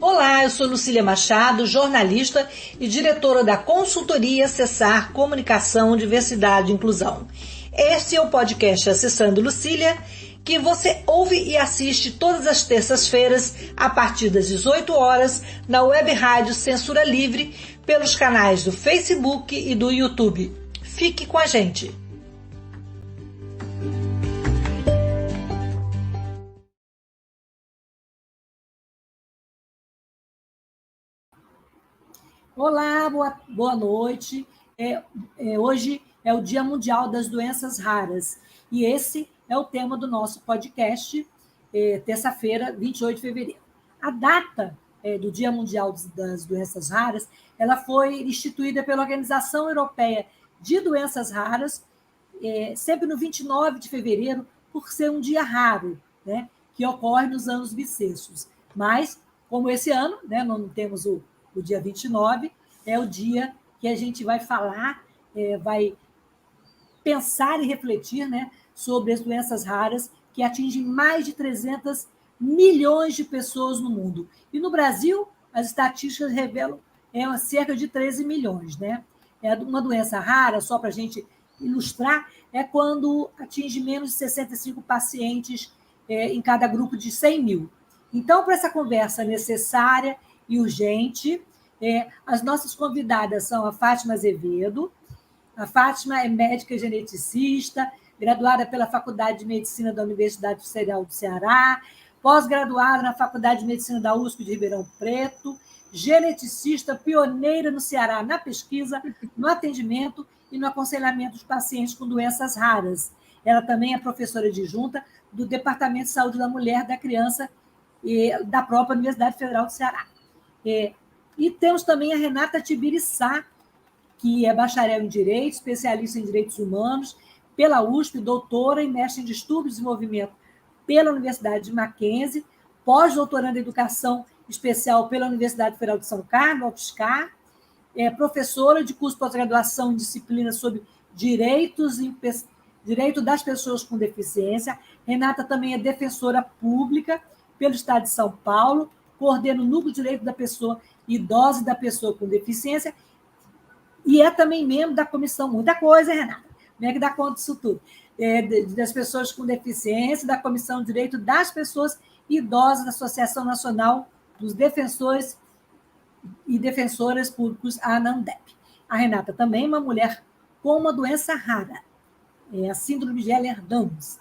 Olá, eu sou Lucília Machado, jornalista e diretora da consultoria Acessar Comunicação, Diversidade e Inclusão. Este é o podcast Acessando Lucília, que você ouve e assiste todas as terças-feiras, a partir das 18 horas, na web rádio Censura Livre, pelos canais do Facebook e do YouTube. Fique com a gente! Olá, boa noite. Hoje é o Dia Mundial das Doenças Raras e esse é o tema do nosso podcast, terça-feira, 28 de fevereiro. A data do Dia Mundial das Doenças Raras, ela foi instituída pela Organização Europeia de Doenças Raras, sempre no 29 de fevereiro, por ser um dia raro, né, que ocorre nos anos bissextos. Mas, como esse ano, né, não temos o dia 29, é o dia que a gente vai falar, vai pensar e refletir, né, sobre as doenças raras que atingem mais de 300 milhões de pessoas no mundo. E no Brasil, as estatísticas revelam cerca de 13 milhões. Né? Uma doença rara, só para a gente ilustrar, é quando atinge menos de 65 pacientes em cada grupo de 100 mil. Então, para essa conversa necessária e urgente, as nossas convidadas são a Fátima Azevedo. A Fátima é médica geneticista, graduada pela Faculdade de Medicina da Universidade Federal do Ceará, pós-graduada na Faculdade de Medicina da USP de Ribeirão Preto, geneticista pioneira no Ceará na pesquisa, no atendimento e no aconselhamento de pacientes com doenças raras. Ela também é professora adjunta do Departamento de Saúde da Mulher, da Criança e da própria Universidade Federal do Ceará. E temos também a Renata Tibiriçá, que é bacharel em Direito, especialista em Direitos Humanos, pela USP, doutora e mestre em Distúrbios de Desenvolvimento pela Universidade de Mackenzie, pós-doutoranda em Educação Especial pela Universidade Federal de São Carlos, UFSCar, professora de curso de pós-graduação em disciplinas sobre direito das pessoas com deficiência. Renata também é defensora pública pelo Estado de São Paulo, coordena o Núcleo de Direito da Pessoa Idosa e da Pessoa com Deficiência, e é também membro da comissão, muita coisa, Renata, como é que dá conta disso tudo? Das pessoas com deficiência, da Comissão de Direito das Pessoas Idosas da Associação Nacional dos Defensores e Defensoras Públicos, a ANANDEP. A Renata também é uma mulher com uma doença rara, a síndrome de Ehlers-Danlos.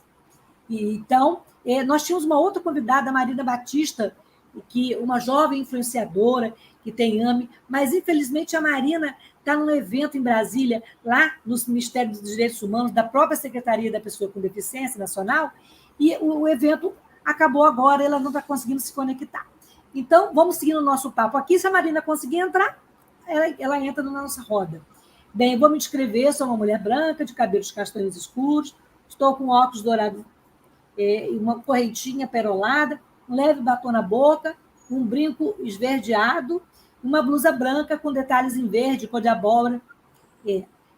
Então, nós tínhamos uma outra convidada, a Marina Batista, uma jovem influenciadora que tem AME, mas, infelizmente, a Marina está num evento em Brasília, lá no Ministério dos Direitos Humanos, da própria Secretaria da Pessoa com Deficiência Nacional, e o evento acabou agora, ela não está conseguindo se conectar. Então, vamos seguir o nosso papo aqui. Se a Marina conseguir entrar, ela entra na nossa roda. Bem, vou me descrever, sou uma mulher branca, de cabelos castanhos escuros, estou com óculos dourados e uma correntinha perolada, um leve batom na boca, um brinco esverdeado, uma blusa branca com detalhes em verde, cor de abóbora.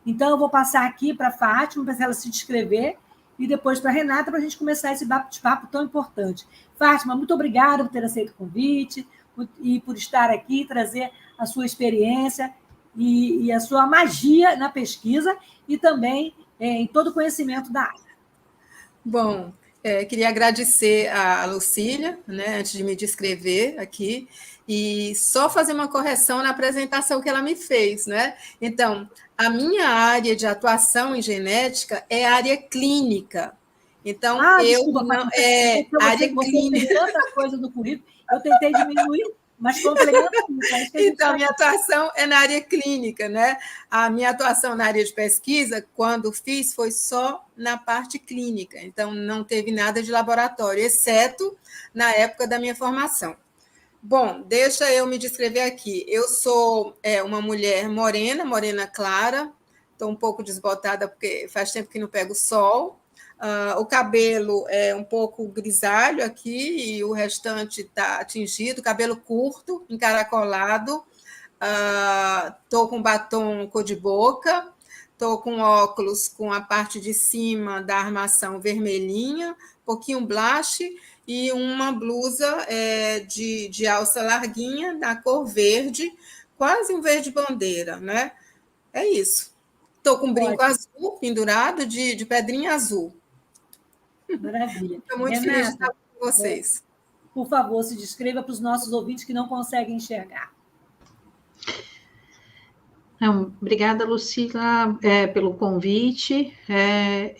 Então, eu vou passar aqui para a Fátima, para ela se descrever, e depois para a Renata, para a gente começar esse bate-papo tão importante. Fátima, muito obrigada por ter aceito o convite e por estar aqui, trazer a sua experiência e a sua magia na pesquisa e também em todo o conhecimento da área. Bom, queria agradecer a Lucília, né, antes de me descrever aqui, e só fazer uma correção na apresentação que ela me fez, né? Então, a minha área de atuação em genética é área clínica. Então, desculpa, não é área clínica. Você tem tanta coisa no currículo, eu tentei diminuir, mas complementa. Então, minha atuação é na área clínica, né? A minha atuação na área de pesquisa, quando fiz, foi só na parte clínica. Então, não teve nada de laboratório, exceto na época da minha formação. Bom, deixa eu me descrever aqui. Eu sou uma mulher morena clara, estou um pouco desbotada porque faz tempo que não pego sol. O cabelo é um pouco grisalho aqui e o restante está atingido, cabelo curto, encaracolado. Estou com batom cor de boca, Estou com óculos com a parte de cima da armação vermelhinha, um pouquinho blush e uma blusa de alça larguinha, da cor verde, quase um verde bandeira, né? É isso. Estou com um brinco azul pendurado de pedrinha azul. Maravilha. Estou muito feliz de estar com vocês. Por favor, se descreva para os nossos ouvintes que não conseguem enxergar. Obrigada, Lucila, pelo convite.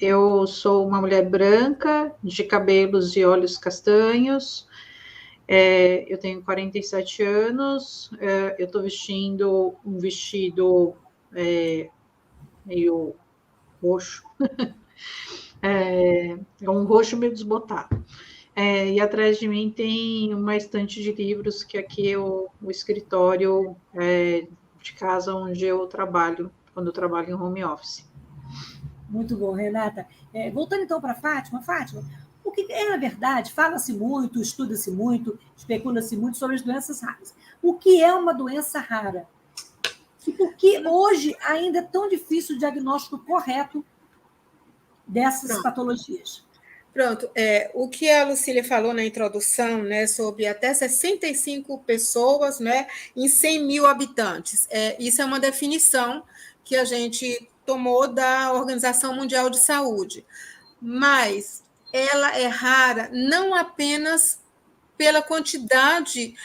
Eu sou uma mulher branca, de cabelos e olhos castanhos. Eu tenho 47 anos. Eu estou vestindo um vestido meio roxo. É um roxo meio desbotado. E atrás de mim tem uma estante de livros, que aqui é o escritório de casa onde eu trabalho, quando eu trabalho em home office. Muito bom, Renata. Voltando então para Fátima. Fátima, o que é na verdade? Fala-se muito, estuda-se muito, especula-se muito sobre as doenças raras. O que é uma doença rara? E por que hoje ainda é tão difícil o diagnóstico correto dessas patologias? Pronto, o que a Lucília falou na introdução, né, sobre até 65 pessoas, né, em 100 mil habitantes, isso é uma definição que a gente tomou da Organização Mundial de Saúde, mas ela é rara não apenas pela quantidade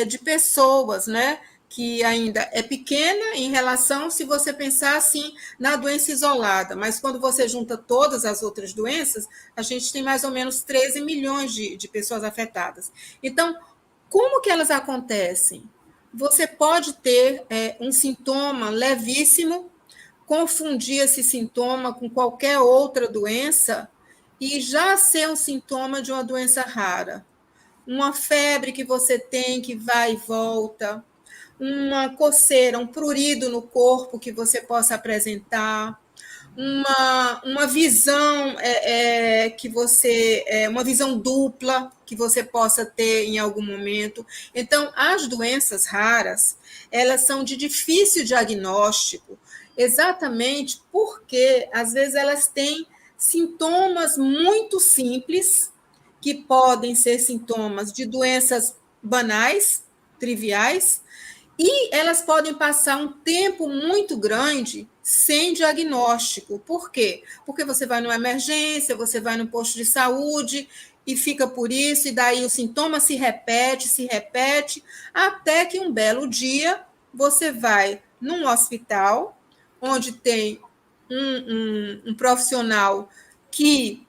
de pessoas, né, que ainda é pequena em relação, se você pensar assim, na doença isolada, mas quando você junta todas as outras doenças, a gente tem mais ou menos 13 milhões de pessoas afetadas. Então, como que elas acontecem? Você pode ter um sintoma levíssimo, confundir esse sintoma com qualquer outra doença e já ser um sintoma de uma doença rara. Uma febre que você tem, que vai e volta, uma coceira, um prurido no corpo que você possa apresentar, uma visão que você, uma visão dupla que você possa ter em algum momento. Então, as doenças raras, elas são de difícil diagnóstico, exatamente porque, às vezes, elas têm sintomas muito simples, que podem ser sintomas de doenças banais, triviais, e elas podem passar um tempo muito grande sem diagnóstico. Por quê? Porque você vai numa emergência, você vai no posto de saúde e fica por isso, e daí o sintoma se repete, até que um belo dia você vai num hospital, onde tem um profissional que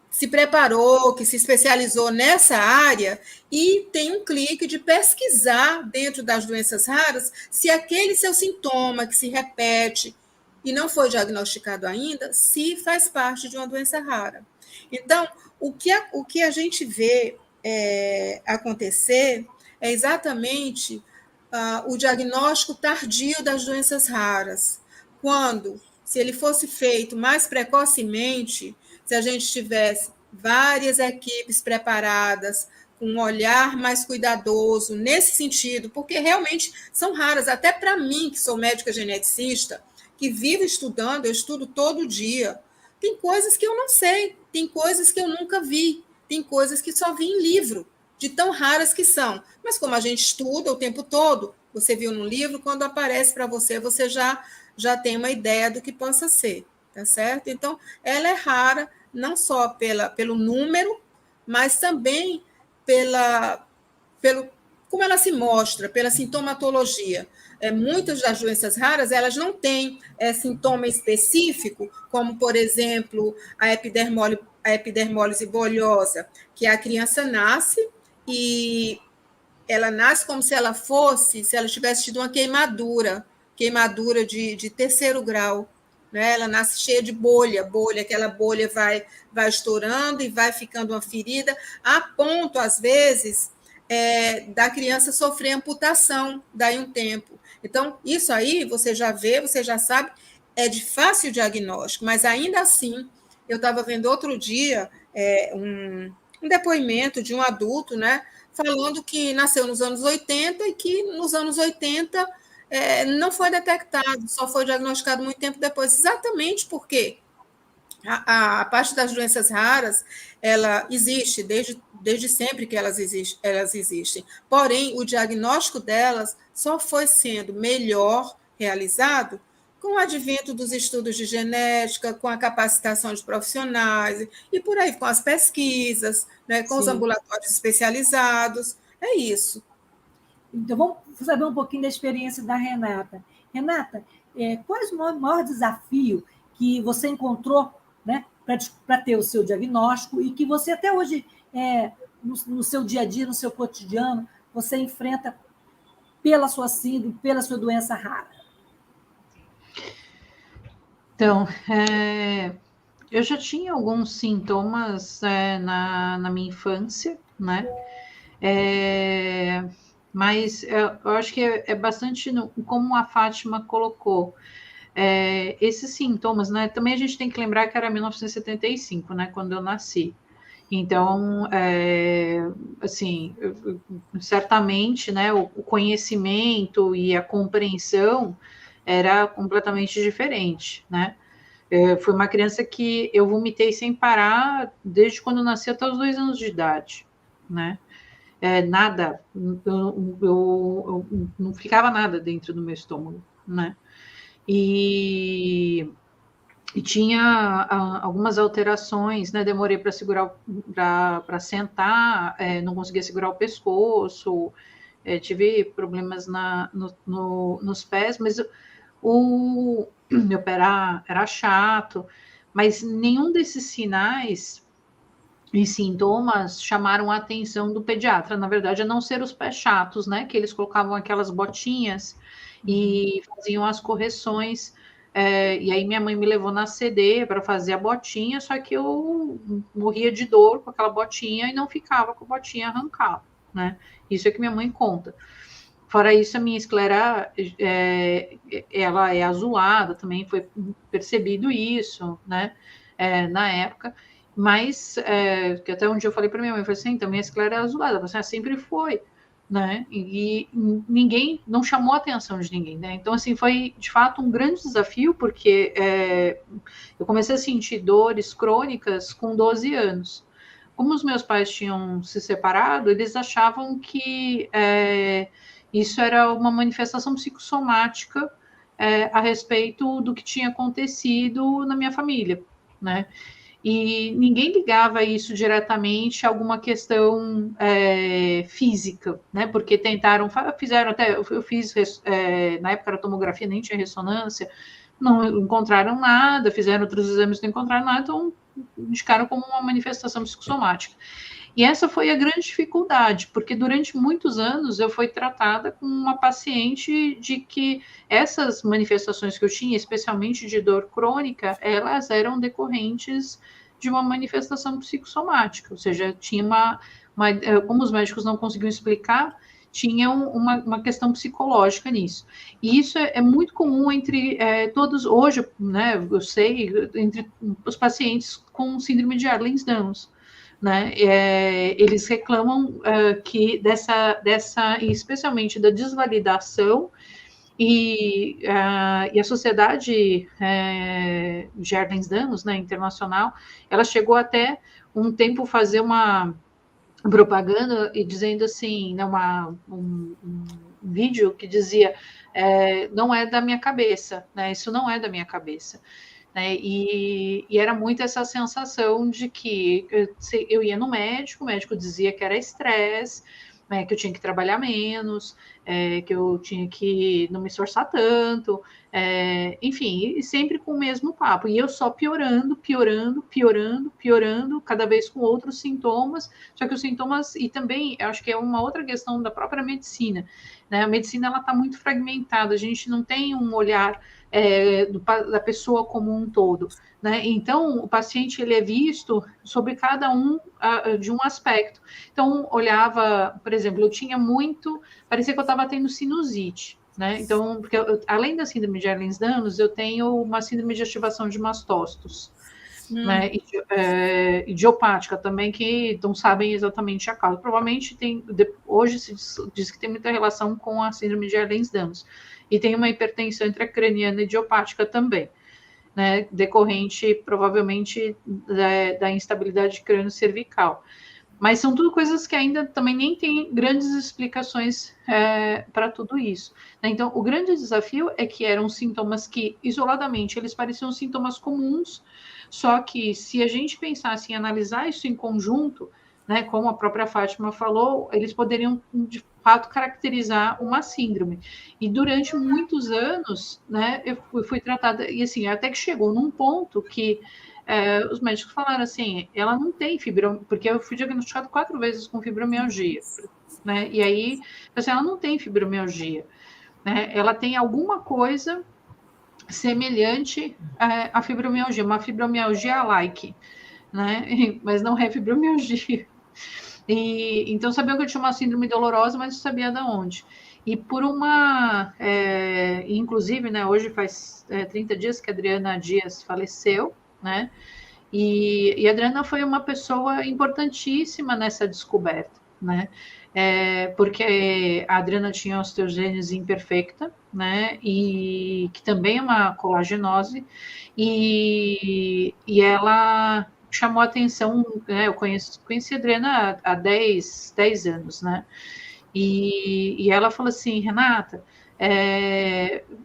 se preparou, que se especializou nessa área e tem um clique de pesquisar dentro das doenças raras se aquele seu sintoma que se repete e não foi diagnosticado ainda, se faz parte de uma doença rara. Então, o que a gente vê acontecer é exatamente o diagnóstico tardio das doenças raras. Quando, se ele fosse feito mais precocemente, se a gente tivesse várias equipes preparadas, com um olhar mais cuidadoso nesse sentido, porque realmente são raras, até para mim, que sou médica geneticista, que vivo estudando, eu estudo todo dia, tem coisas que eu não sei, tem coisas que eu nunca vi, tem coisas que só vi em livro, de tão raras que são. Mas como a gente estuda o tempo todo, você viu no livro, quando aparece para você, você já tem uma ideia do que possa ser, tá certo? Então, ela é rara, não só pelo número, mas também pelo como ela se mostra, pela sintomatologia. Muitas das doenças raras, elas não têm sintoma específico, como, por exemplo, a epidermólise bolhosa, que a criança nasce e ela nasce como se ela tivesse tido uma queimadura de terceiro grau, né? Ela nasce cheia de bolha, aquela bolha vai estourando e vai ficando uma ferida, a ponto, às vezes, da criança sofrer amputação daí um tempo. Então, isso aí você já vê, você já sabe, é de fácil diagnóstico, mas ainda assim, eu estava vendo outro dia um depoimento de um adulto, né, falando que nasceu nos anos 80 e que nos anos 80 não foi detectado, só foi diagnosticado muito tempo depois, exatamente porque a parte das doenças raras, ela existe desde sempre que elas existem. Porém, o diagnóstico delas só foi sendo melhor realizado com o advento dos estudos de genética, com a capacitação de profissionais e por aí, com as pesquisas, né, com os ambulatórios especializados. É isso. Então, vamos saber um pouquinho da experiência da Renata. Renata, qual é o maior desafio que você encontrou, né, para ter o seu diagnóstico e que você até hoje, no seu dia a dia, no seu cotidiano, você enfrenta pela sua síndrome, pela sua doença rara? Então, eu já tinha alguns sintomas na minha infância, né? Mas eu acho que é bastante como a Fátima colocou. Esses sintomas, né? Também a gente tem que lembrar que era 1975, né? Quando eu nasci. Então, assim, certamente, né? O conhecimento e a compreensão era completamente diferente, né? Foi uma criança que eu vomitei sem parar desde quando eu nasci até os 2 anos de idade, né? Nada, eu não ficava nada dentro do meu estômago, né? E tinha algumas alterações, né? Demorei para segurar, para sentar, não conseguia segurar o pescoço, tive problemas nos pés, mas meu pé era chato, mas nenhum desses sinais e sintomas chamaram a atenção do pediatra, na verdade, a não ser os pés chatos, né, que eles colocavam aquelas botinhas e faziam as correções, e aí minha mãe me levou na CD para fazer a botinha, só que eu morria de dor com aquela botinha e não ficava com a botinha arrancada, né, isso é que minha mãe conta. Fora isso, a minha esclera, ela é azulada, também foi percebido isso, né, na época, mas, que até um dia eu falei para minha mãe, eu falei assim, também a esclera é azulada, ela falou assim, sempre foi, né, e ninguém, não chamou a atenção de ninguém, né, então, assim, foi, de fato, um grande desafio, porque eu comecei a sentir dores crônicas com 12 anos. Como os meus pais tinham se separado, eles achavam que isso era uma manifestação psicossomática a respeito do que tinha acontecido na minha família, né? E ninguém ligava isso diretamente a alguma questão física, né? Porque fizeram até, eu fiz, na época era tomografia, nem tinha ressonância, não encontraram nada, fizeram outros exames, não encontraram nada, então indicaram como uma manifestação psicossomática. E essa foi a grande dificuldade, porque durante muitos anos eu fui tratada com uma paciente de que essas manifestações que eu tinha, especialmente de dor crônica, elas eram decorrentes de uma manifestação psicossomática, ou seja, tinha como os médicos não conseguiam explicar, tinha uma questão psicológica nisso. E isso é muito comum entre todos, hoje, né, eu sei, entre os pacientes com síndrome de Ehlers-Danlos, né? Eles reclamam que especialmente da desvalidação e a sociedade de Ehlers-Danlos, né, internacional, ela chegou até um tempo fazer uma propaganda e dizendo assim, né, um vídeo que dizia não é da minha cabeça, né, isso não é da minha cabeça. Né, e era muito essa sensação de que eu ia no médico, o médico dizia que era estresse, né, que eu tinha que trabalhar menos, que eu tinha que não me esforçar tanto, enfim, e sempre com o mesmo papo. E eu só piorando, cada vez com outros sintomas, só que os sintomas, e também, eu acho que é uma outra questão da própria medicina, né, a medicina ela está muito fragmentada, a gente não tem um olhar da pessoa como um todo, né? Então, o paciente ele é visto sobre cada um de um aspecto. Então, olhava, por exemplo, eu tinha parecia que eu estava tendo sinusite, né? Então, porque além da síndrome de Ehlers-Danlos, eu tenho uma síndrome de ativação de mastócitos, né? Idiopática também, que não sabem exatamente a causa. Provavelmente hoje se diz que tem muita relação com a síndrome de Ehlers-Danlos. e tem uma hipertensão intracraniana idiopática também, né, decorrente provavelmente da instabilidade crânio-cervical. Mas são tudo coisas que ainda também nem tem grandes explicações para tudo isso. Então, o grande desafio é que eram sintomas que, isoladamente, eles pareciam sintomas comuns, só que se a gente pensasse em analisar isso em conjunto, né, como a própria Fátima falou, eles poderiam, de fato, caracterizar uma síndrome. E durante muitos anos, né, eu fui tratada, e assim, até que chegou num ponto que os médicos falaram assim, ela não tem fibromialgia, porque eu fui diagnosticado 4 vezes com fibromialgia, né? E aí, assim, ela não tem fibromialgia, né? Ela tem alguma coisa semelhante à fibromialgia, uma fibromialgia-like, né? Mas não é fibromialgia. E, então, sabia que eu tinha uma síndrome dolorosa, mas não sabia de onde. E por inclusive, né, hoje faz 30 dias que a Adriana Dias faleceu, né? E a Adriana foi uma pessoa importantíssima nessa descoberta, né? Porque a Adriana tinha osteogênese imperfecta, né? E que também é uma colagenose, e ela chamou a atenção, né? Eu conheci a Adriana há 10 anos, né? E ela falou assim, Renata,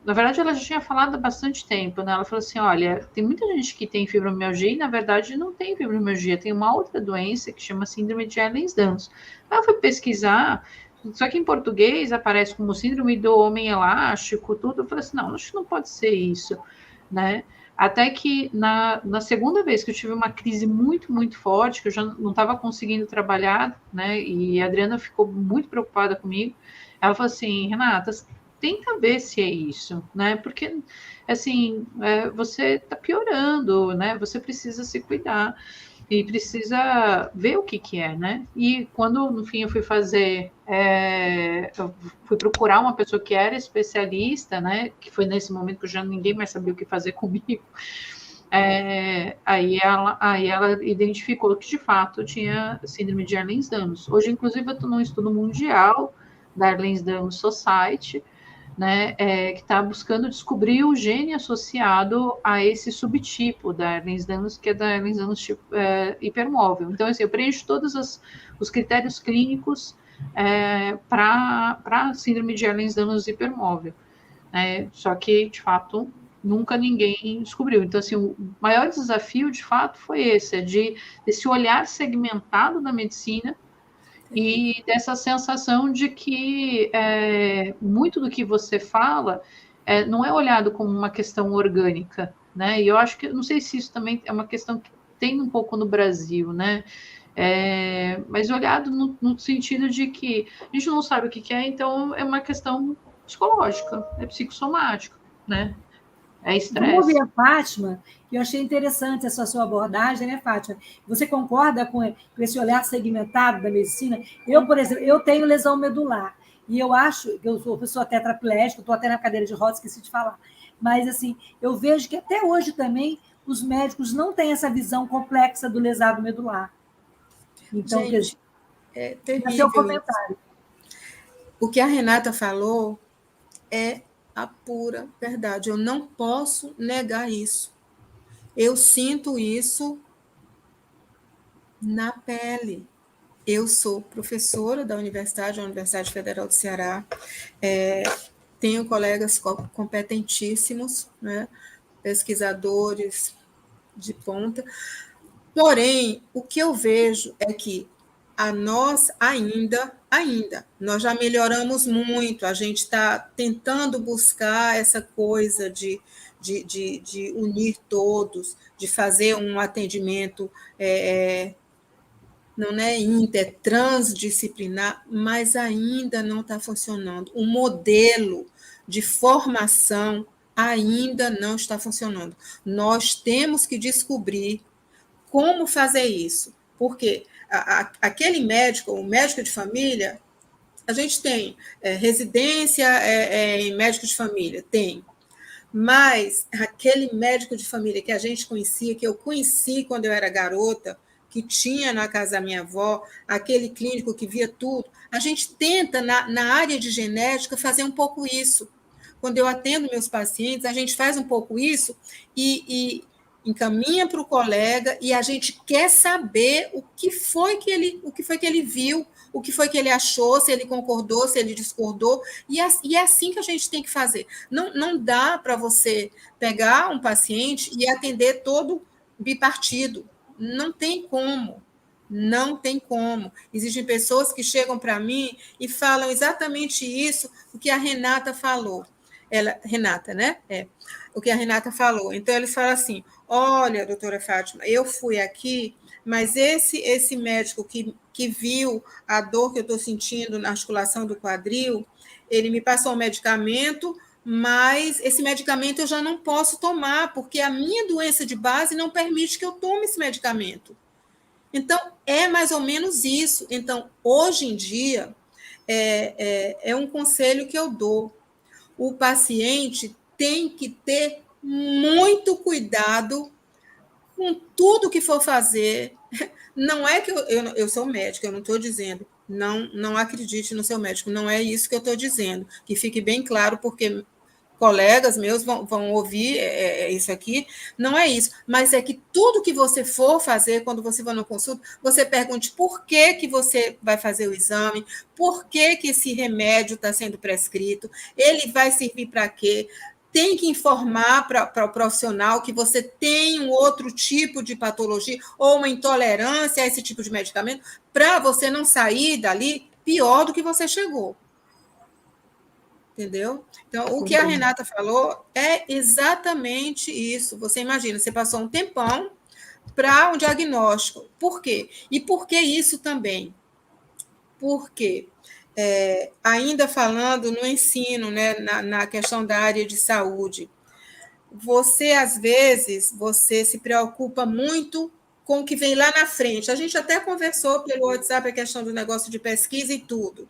na verdade ela já tinha falado há bastante tempo, né? Ela falou assim, olha, tem muita gente que tem fibromialgia e na verdade não tem fibromialgia, tem uma outra doença que chama síndrome de Ehlers-Danlos. Aí eu fui pesquisar, só que em português aparece como síndrome do homem elástico, tudo. Eu falei assim, não, acho que não pode ser isso, né? Até que na segunda vez que eu tive uma crise muito, muito forte, que eu já não estava conseguindo trabalhar, né? E a Adriana ficou muito preocupada comigo. Ela falou assim, Renata, tenta ver se é isso, né? Porque, assim, você está piorando, né? Você precisa se cuidar e precisa ver o que é, né? E quando, no fim, eu fui eu fui procurar uma pessoa que era especialista, né? Que foi nesse momento que já ninguém mais sabia o que fazer comigo. Aí ela identificou que, de fato, eu tinha síndrome de Ehlers-Danlos. Hoje, inclusive, eu estou num estudo mundial da Ehlers-Danlos Society, né, que está buscando descobrir o gene associado a esse subtipo da Ehlers-Danlos, que é da Ehlers-Danlos hipermóvel. Então, assim, eu preencho todos os critérios clínicos para síndrome de Ehlers-Danlos hipermóvel. Só que, de fato, nunca ninguém descobriu. Então, assim, o maior desafio, de fato, foi esse, desse olhar segmentado da medicina e dessa sensação de que muito do que você fala não é olhado como uma questão orgânica, né? E eu acho que, não sei se isso também é uma questão que tem um pouco no Brasil, né? Mas olhado no sentido de que a gente não sabe o que é, então é uma questão psicológica, é psicossomático, né? É estresse. Vamos ouvir a Fátima, que eu achei interessante essa sua abordagem, né, Fátima? Você concorda com esse olhar segmentado da medicina? Eu, por exemplo, eu tenho lesão medular, e eu acho que eu sou pessoa tetraplégica, estou até na cadeira de rodas, esqueci de falar. Mas, assim, eu vejo que até hoje também os médicos não têm essa visão complexa do lesado medular. Então, gente, é terrível. Seu comentário. O que a Renata falou é a pura verdade. Eu não posso negar isso. Eu sinto isso na pele. Eu sou professora da Universidade Federal do Ceará. Tenho colegas competentíssimos, né? Pesquisadores de ponta. Porém, o que eu vejo é que nós ainda, nós já melhoramos muito, a gente está tentando buscar essa coisa de unir todos, de fazer um atendimento não é transdisciplinar, mas ainda não está funcionando. O modelo de formação ainda não está funcionando. Nós temos que descobrir como fazer isso, porque aquele médico, o médico de família, a gente tem residência em médico de família, tem, mas aquele médico de família que a gente conhecia, que eu conheci quando eu era garota, que tinha na casa da minha avó, aquele clínico que via tudo, a gente tenta, na área de genética, fazer um pouco isso, quando eu atendo meus pacientes, a gente faz um pouco isso e encaminha para o colega e a gente quer saber o que foi que ele viu, o que foi que ele achou, se ele concordou, se ele discordou, e é assim que a gente tem que fazer. Não dá para você pegar um paciente e atender todo bipartido. Não tem como. Não tem como. Existem pessoas que chegam para mim e falam exatamente isso, o que a Renata falou. Renata, né? O que a Renata falou. Então, eles falam assim, olha, doutora Fátima, eu fui aqui, mas esse médico que viu a dor que eu estou sentindo na articulação do quadril, ele me passou um medicamento, mas esse medicamento eu já não posso tomar, porque a minha doença de base não permite que eu tome esse medicamento. Então, é mais ou menos isso. Então, hoje em dia, é um conselho que eu dou. O paciente tem que ter muito cuidado com tudo que for fazer. Não é que eu sou médica, eu não estou dizendo, não acredite no seu médico, não é isso que eu estou dizendo, que fique bem claro, porque colegas meus vão ouvir isso aqui, não é isso, mas é que tudo que você for fazer, quando você vai no consulta, você pergunte por que você vai fazer o exame, por que esse remédio está sendo prescrito, ele vai servir para quê? Tem que informar para o profissional que você tem um outro tipo de patologia ou uma intolerância a esse tipo de medicamento, para você não sair dali pior do que você chegou. Entendeu? Então, o que a Renata falou é exatamente isso. Você imagina, você passou um tempão para um diagnóstico. Por quê? E por que isso também? Porque, ainda falando no ensino, né, na questão da área de saúde, você, às vezes, você se preocupa muito com o que vem lá na frente. A gente até conversou pelo WhatsApp a questão do negócio de pesquisa e tudo.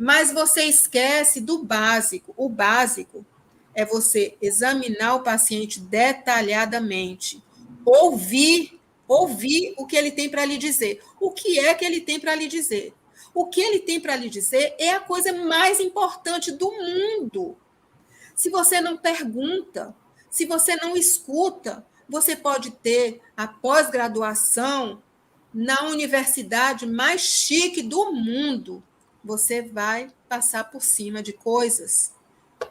Mas você esquece do básico. O básico é você examinar o paciente detalhadamente, ouvir o que ele tem para lhe dizer. O que é que ele tem para lhe dizer? O que ele tem para lhe dizer é a coisa mais importante do mundo. Se você não pergunta, se você não escuta, você pode ter a pós-graduação na universidade mais chique do mundo. Você vai passar por cima de coisas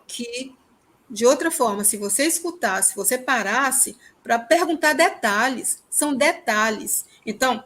que, de outra forma, se você escutasse, se você parasse para perguntar detalhes, são detalhes. Então,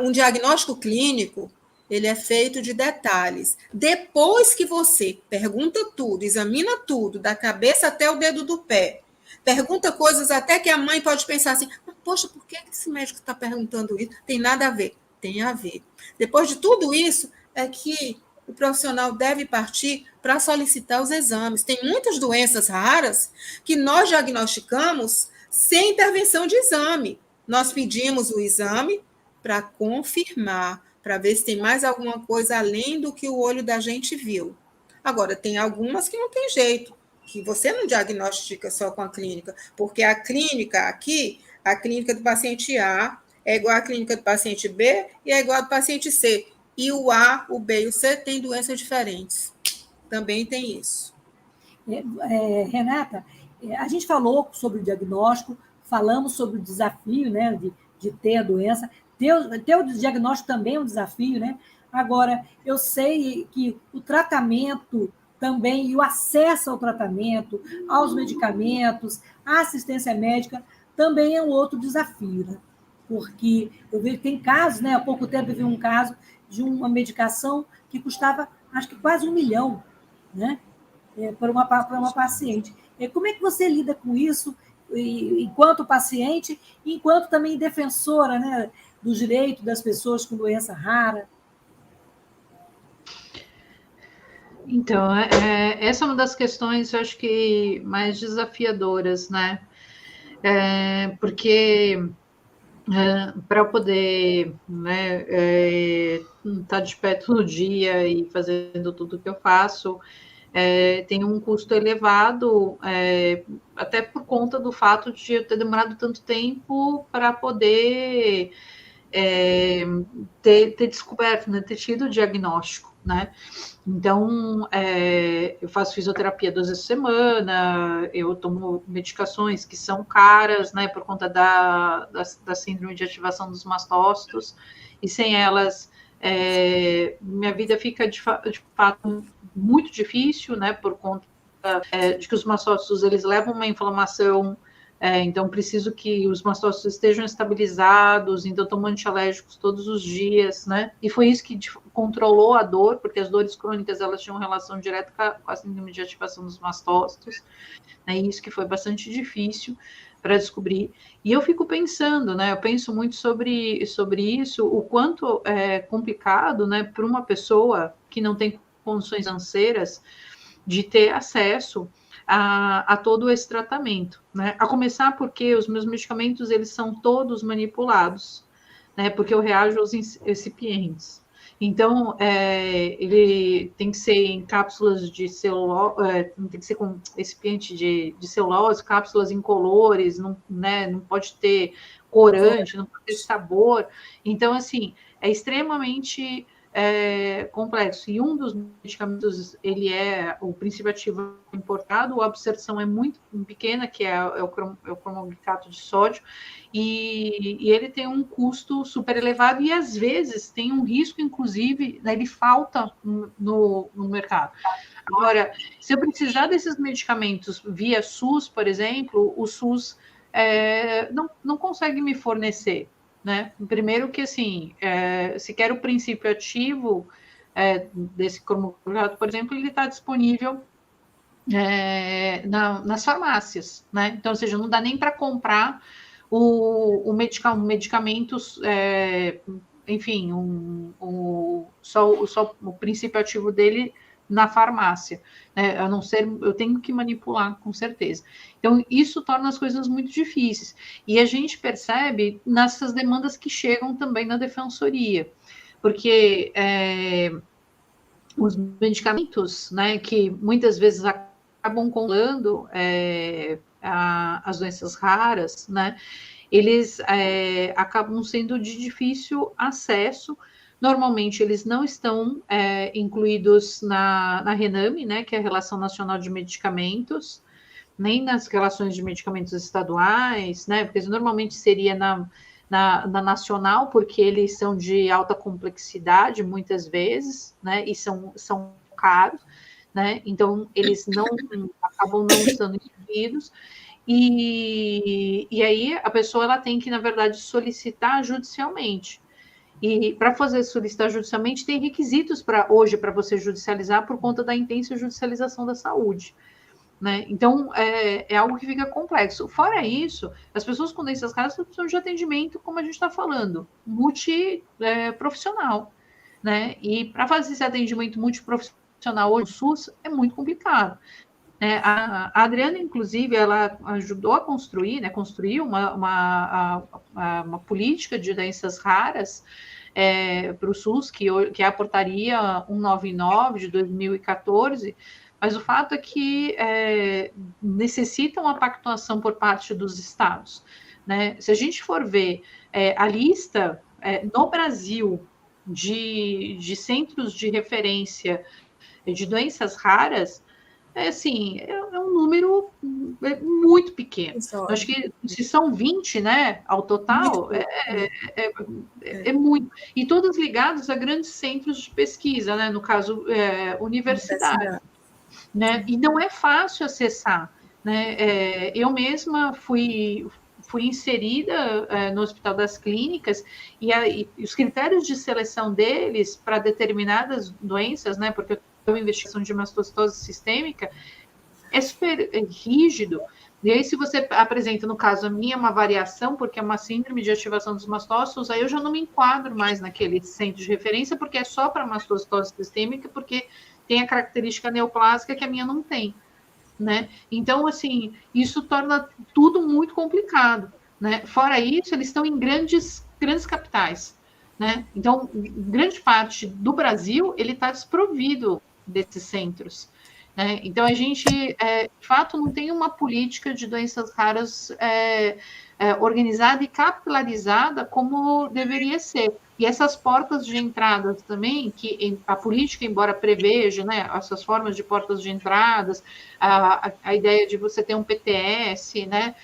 um diagnóstico clínico, ele é feito de detalhes. Depois que você pergunta tudo, examina tudo, da cabeça até o dedo do pé, pergunta coisas até que a mãe pode pensar assim, poxa, por que esse médico está perguntando isso? Tem nada a ver. Tem a ver. Depois de tudo isso, é que o profissional deve partir para solicitar os exames. Tem muitas doenças raras que nós diagnosticamos sem intervenção de exame. Nós pedimos o exame para confirmar, para ver se tem mais alguma coisa além do que o olho da gente viu. Agora, tem algumas que não tem jeito, que você não diagnostica só com a clínica, porque a clínica aqui, a clínica do paciente A é igual à clínica do paciente B e é igual ao do paciente C. E o A, o B e o C têm doenças diferentes. Também tem isso. Renata, a gente falou sobre o diagnóstico, falamos sobre o desafio, né, de ter a doença. Ter o diagnóstico também é um desafio, né? Agora, eu sei que o tratamento também, e o acesso ao tratamento, aos medicamentos, à assistência médica, também é um outro desafio, né? Porque eu vejo que tem casos, né? Há pouco tempo eu vi um caso de uma medicação que custava, acho que quase 1 milhão, né? Para uma paciente. Como é que você lida com isso, enquanto paciente, enquanto também defensora, né, do direito das pessoas com doença rara? Então, essa é uma das questões, eu acho que mais desafiadoras, né? Porque para poder, né, estar de pé todo dia e fazendo tudo que eu faço, tem um custo elevado, até por conta do fato de eu ter demorado tanto tempo para poder ter descoberto, né, ter tido o diagnóstico. né? Então, eu faço fisioterapia 2 vezes por semana, eu tomo medicações que são caras, né, por conta da síndrome de ativação dos mastócitos, e sem elas, minha vida fica, de fato, muito difícil, né, por conta de que os mastócitos, eles levam uma inflamação. Então, preciso que os mastócitos estejam estabilizados, então tomo antialérgicos todos os dias, né? E foi isso que controlou a dor, porque as dores crônicas, elas tinham relação direta com a síndrome de ativação dos mastócitos, né? E isso que foi bastante difícil para descobrir. E eu fico pensando, né? Eu penso muito sobre isso, o quanto é complicado, né, para uma pessoa que não tem condições financeiras de ter acesso a todo esse tratamento, né? A começar porque os meus medicamentos, eles são todos manipulados, né? Porque eu reajo aos excipientes. Então, ele tem que ser em cápsulas de celulose, tem que ser com excipiente de celulose, cápsulas incolores, não, né? Não pode ter corante, não pode ter sabor. Então, assim, é extremamente complexo. E um dos medicamentos, ele é o princípio ativo importado, a absorção é muito pequena, que é o cromoglicato de sódio, e ele tem um custo super elevado e, às vezes, tem um risco, inclusive, né, ele falta no mercado. Agora, se eu precisar desses medicamentos via SUS, por exemplo, o SUS não consegue me fornecer, né? Primeiro que, assim, se quer o princípio ativo desse cromoglicato, por exemplo, ele está disponível nas farmácias, né? Então, ou seja, não dá nem para comprar o medicamento, enfim, só o princípio ativo dele na farmácia, né? A não ser, eu tenho que manipular, com certeza. Então, isso torna as coisas muito difíceis. E a gente percebe nessas demandas que chegam também na defensoria, porque os medicamentos, né, que muitas vezes acabam controlando as doenças raras, né, eles acabam sendo de difícil acesso. Normalmente, eles não estão incluídos na RENAME, né, que é a Relação Nacional de Medicamentos, nem nas relações de medicamentos estaduais, né, porque normalmente seria na nacional, porque eles são de alta complexidade, muitas vezes, né, e são caros, né, então eles acabam não estando incluídos. E aí a pessoa, ela tem que, na verdade, solicitar judicialmente. E para solicitar judicialmente, tem requisitos hoje para você judicializar por conta da intensa judicialização da saúde, né? Então, é algo que fica complexo. Fora isso, as pessoas com doenças raras precisam de atendimento, como a gente está falando, multiprofissional, né? E para fazer esse atendimento multiprofissional hoje no SUS é muito complicado. A Adriana, inclusive, ela ajudou a construir, né, construiu uma política de doenças raras para o SUS, que é a portaria 199 de 2014, mas o fato é que necessita uma pactuação por parte dos estados, né? Se a gente for ver a lista no Brasil de centros de referência de doenças raras, assim, é um número muito pequeno. Acho que se são 20, né, ao total, é muito. E todos ligados a grandes centros de pesquisa, né, no caso, universidades. Né? E não é fácil acessar. Né? Eu mesma fui inserida no Hospital das Clínicas e os critérios de seleção deles para determinadas doenças, né, porque a investigação de mastocitose sistêmica é super rígido. E aí, se você apresenta, no caso, a minha, uma variação, porque é uma síndrome de ativação dos mastócitos, aí eu já não me enquadro mais naquele centro de referência, porque é só para mastocitose sistêmica, porque tem a característica neoplásica que a minha não tem, né? Então, assim, isso torna tudo muito complicado, né? Fora isso, eles estão em grandes capitais, né? Então, grande parte do Brasil, ele está desprovido desses centros, né? Então, a gente, de fato, não tem uma política de doenças raras organizada e capilarizada como deveria ser. E essas portas de entrada também, que a política, embora preveja, né, essas formas de portas de entradas, a ideia de você ter um PTS, né,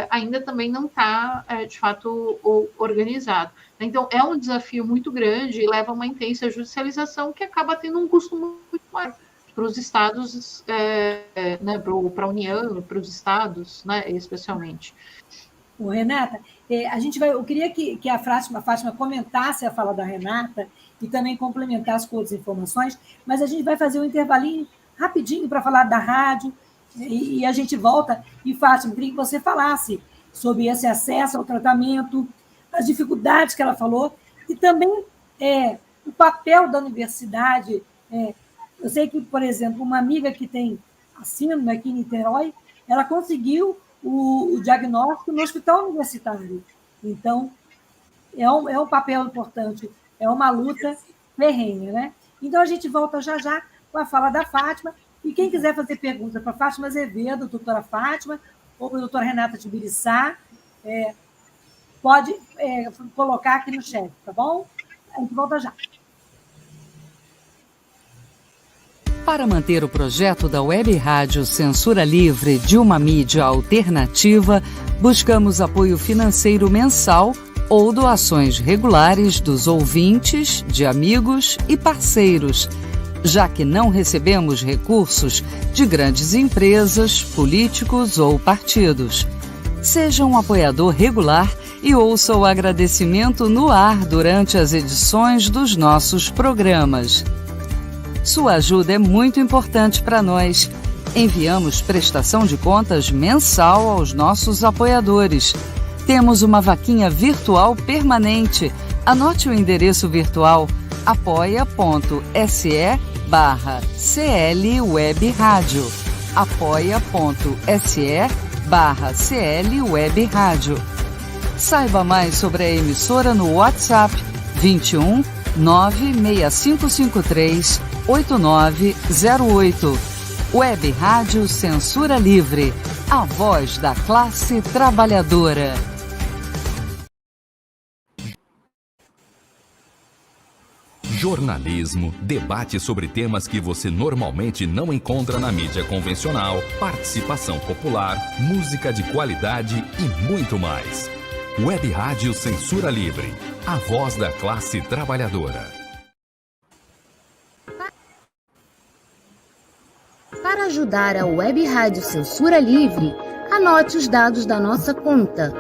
ainda também não está, de fato, organizado. Então, é um desafio muito grande e leva a uma intensa judicialização que acaba tendo um custo muito maior para os estados, né, para a União, para os estados, né, especialmente. Renata, eu queria que a Fátima comentasse a fala da Renata e também complementasse com outras informações, mas a gente vai fazer um intervalinho rapidinho para falar da rádio e a gente volta. E, Fátima, queria que você falasse sobre esse acesso ao tratamento, as dificuldades que ela falou e também o papel da universidade. Eu sei que, por exemplo, uma amiga que tem a síndrome aqui em Niterói, ela conseguiu o diagnóstico no hospital universitário. Então, é um papel importante, é uma luta ferrenha, né? Então, a gente volta já com a fala da Fátima, e quem quiser fazer pergunta para a Fátima Azevedo, doutora Fátima, ou para a doutora Renata Tibiriçá, pode colocar aqui no chat, tá bom? A gente volta já. Para manter o projeto da Web Rádio Censura Livre de uma mídia alternativa, buscamos apoio financeiro mensal ou doações regulares dos ouvintes, de amigos e parceiros, já que não recebemos recursos de grandes empresas, políticos ou partidos. Seja um apoiador regular e ouça o agradecimento no ar durante as edições dos nossos programas. Sua ajuda é muito importante para nós. Enviamos prestação de contas mensal aos nossos apoiadores. Temos uma vaquinha virtual permanente. Anote o endereço virtual apoia.se/CL Web Rádio. apoia.se/CL Web Rádio. Saiba mais sobre a emissora no WhatsApp 21 96553 8908. Web Rádio Censura Livre, a voz da classe trabalhadora. Jornalismo, debate sobre temas que você normalmente não encontra na mídia convencional, participação popular, música de qualidade e muito mais. Web Rádio Censura Livre, a voz da classe trabalhadora. Para ajudar a Web Rádio Censura Livre, anote os dados da nossa conta.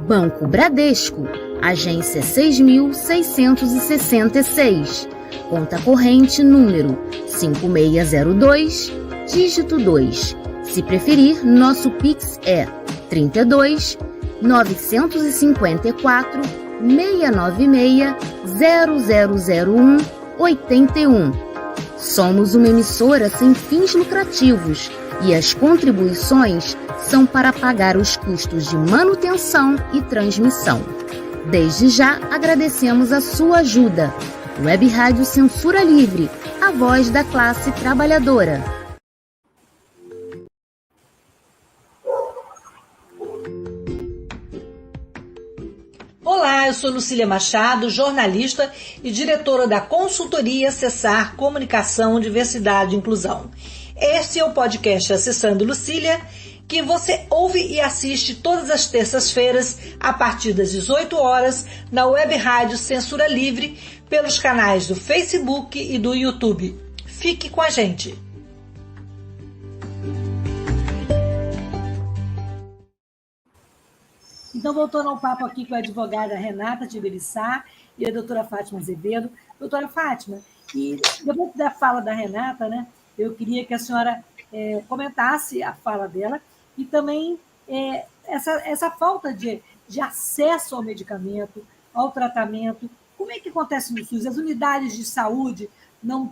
Banco Bradesco, agência 6.666, conta corrente número 5602, dígito 2. Se preferir, nosso Pix é 32 954 696 0001 81. Somos uma emissora sem fins lucrativos e as contribuições são para pagar os custos de manutenção e transmissão. Desde já, agradecemos a sua ajuda. Web Rádio Censura Livre, a voz da classe trabalhadora. Olá, eu sou Lucília Machado, jornalista e diretora da consultoria Cessar Comunicação, Diversidade e Inclusão. Este é o podcast Acessando Lucília, que você ouve e assiste todas as terças-feiras, a partir das 18 horas, na Web Rádio Censura Livre, pelos canais do Facebook e do YouTube. Fique com a gente! Então, voltando ao papo aqui com a advogada Renata Tibiriçá e a doutora Fátima Azevedo. Doutora Fátima, e depois da fala da Renata, né, eu queria que a senhora comentasse a fala dela e também essa falta de acesso ao medicamento, ao tratamento. Como é que acontece no SUS? As unidades de saúde não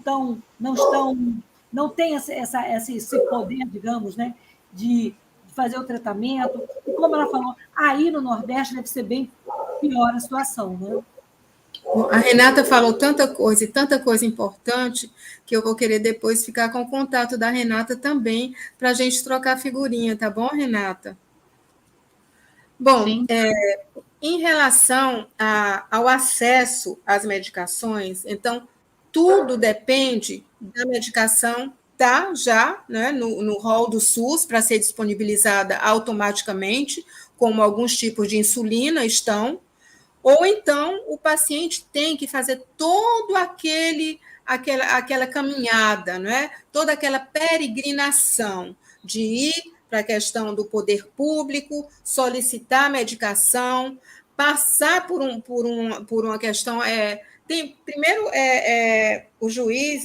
têm esse poder, digamos, né, de fazer o tratamento. E como ela falou, aí no Nordeste deve ser bem pior a situação, né? A Renata falou tanta coisa importante, que eu vou querer depois ficar com o contato da Renata também, para a gente trocar figurinha, tá bom, Renata? Bom, em relação ao acesso às medicações, então, tudo depende da medicação estar já, né, no rol do SUS para ser disponibilizada automaticamente, como alguns tipos de insulina estão, ou então o paciente tem que fazer todo aquela caminhada, não é? Toda aquela peregrinação de ir para a questão do poder público, solicitar medicação, passar por uma questão. Primeiro, o juiz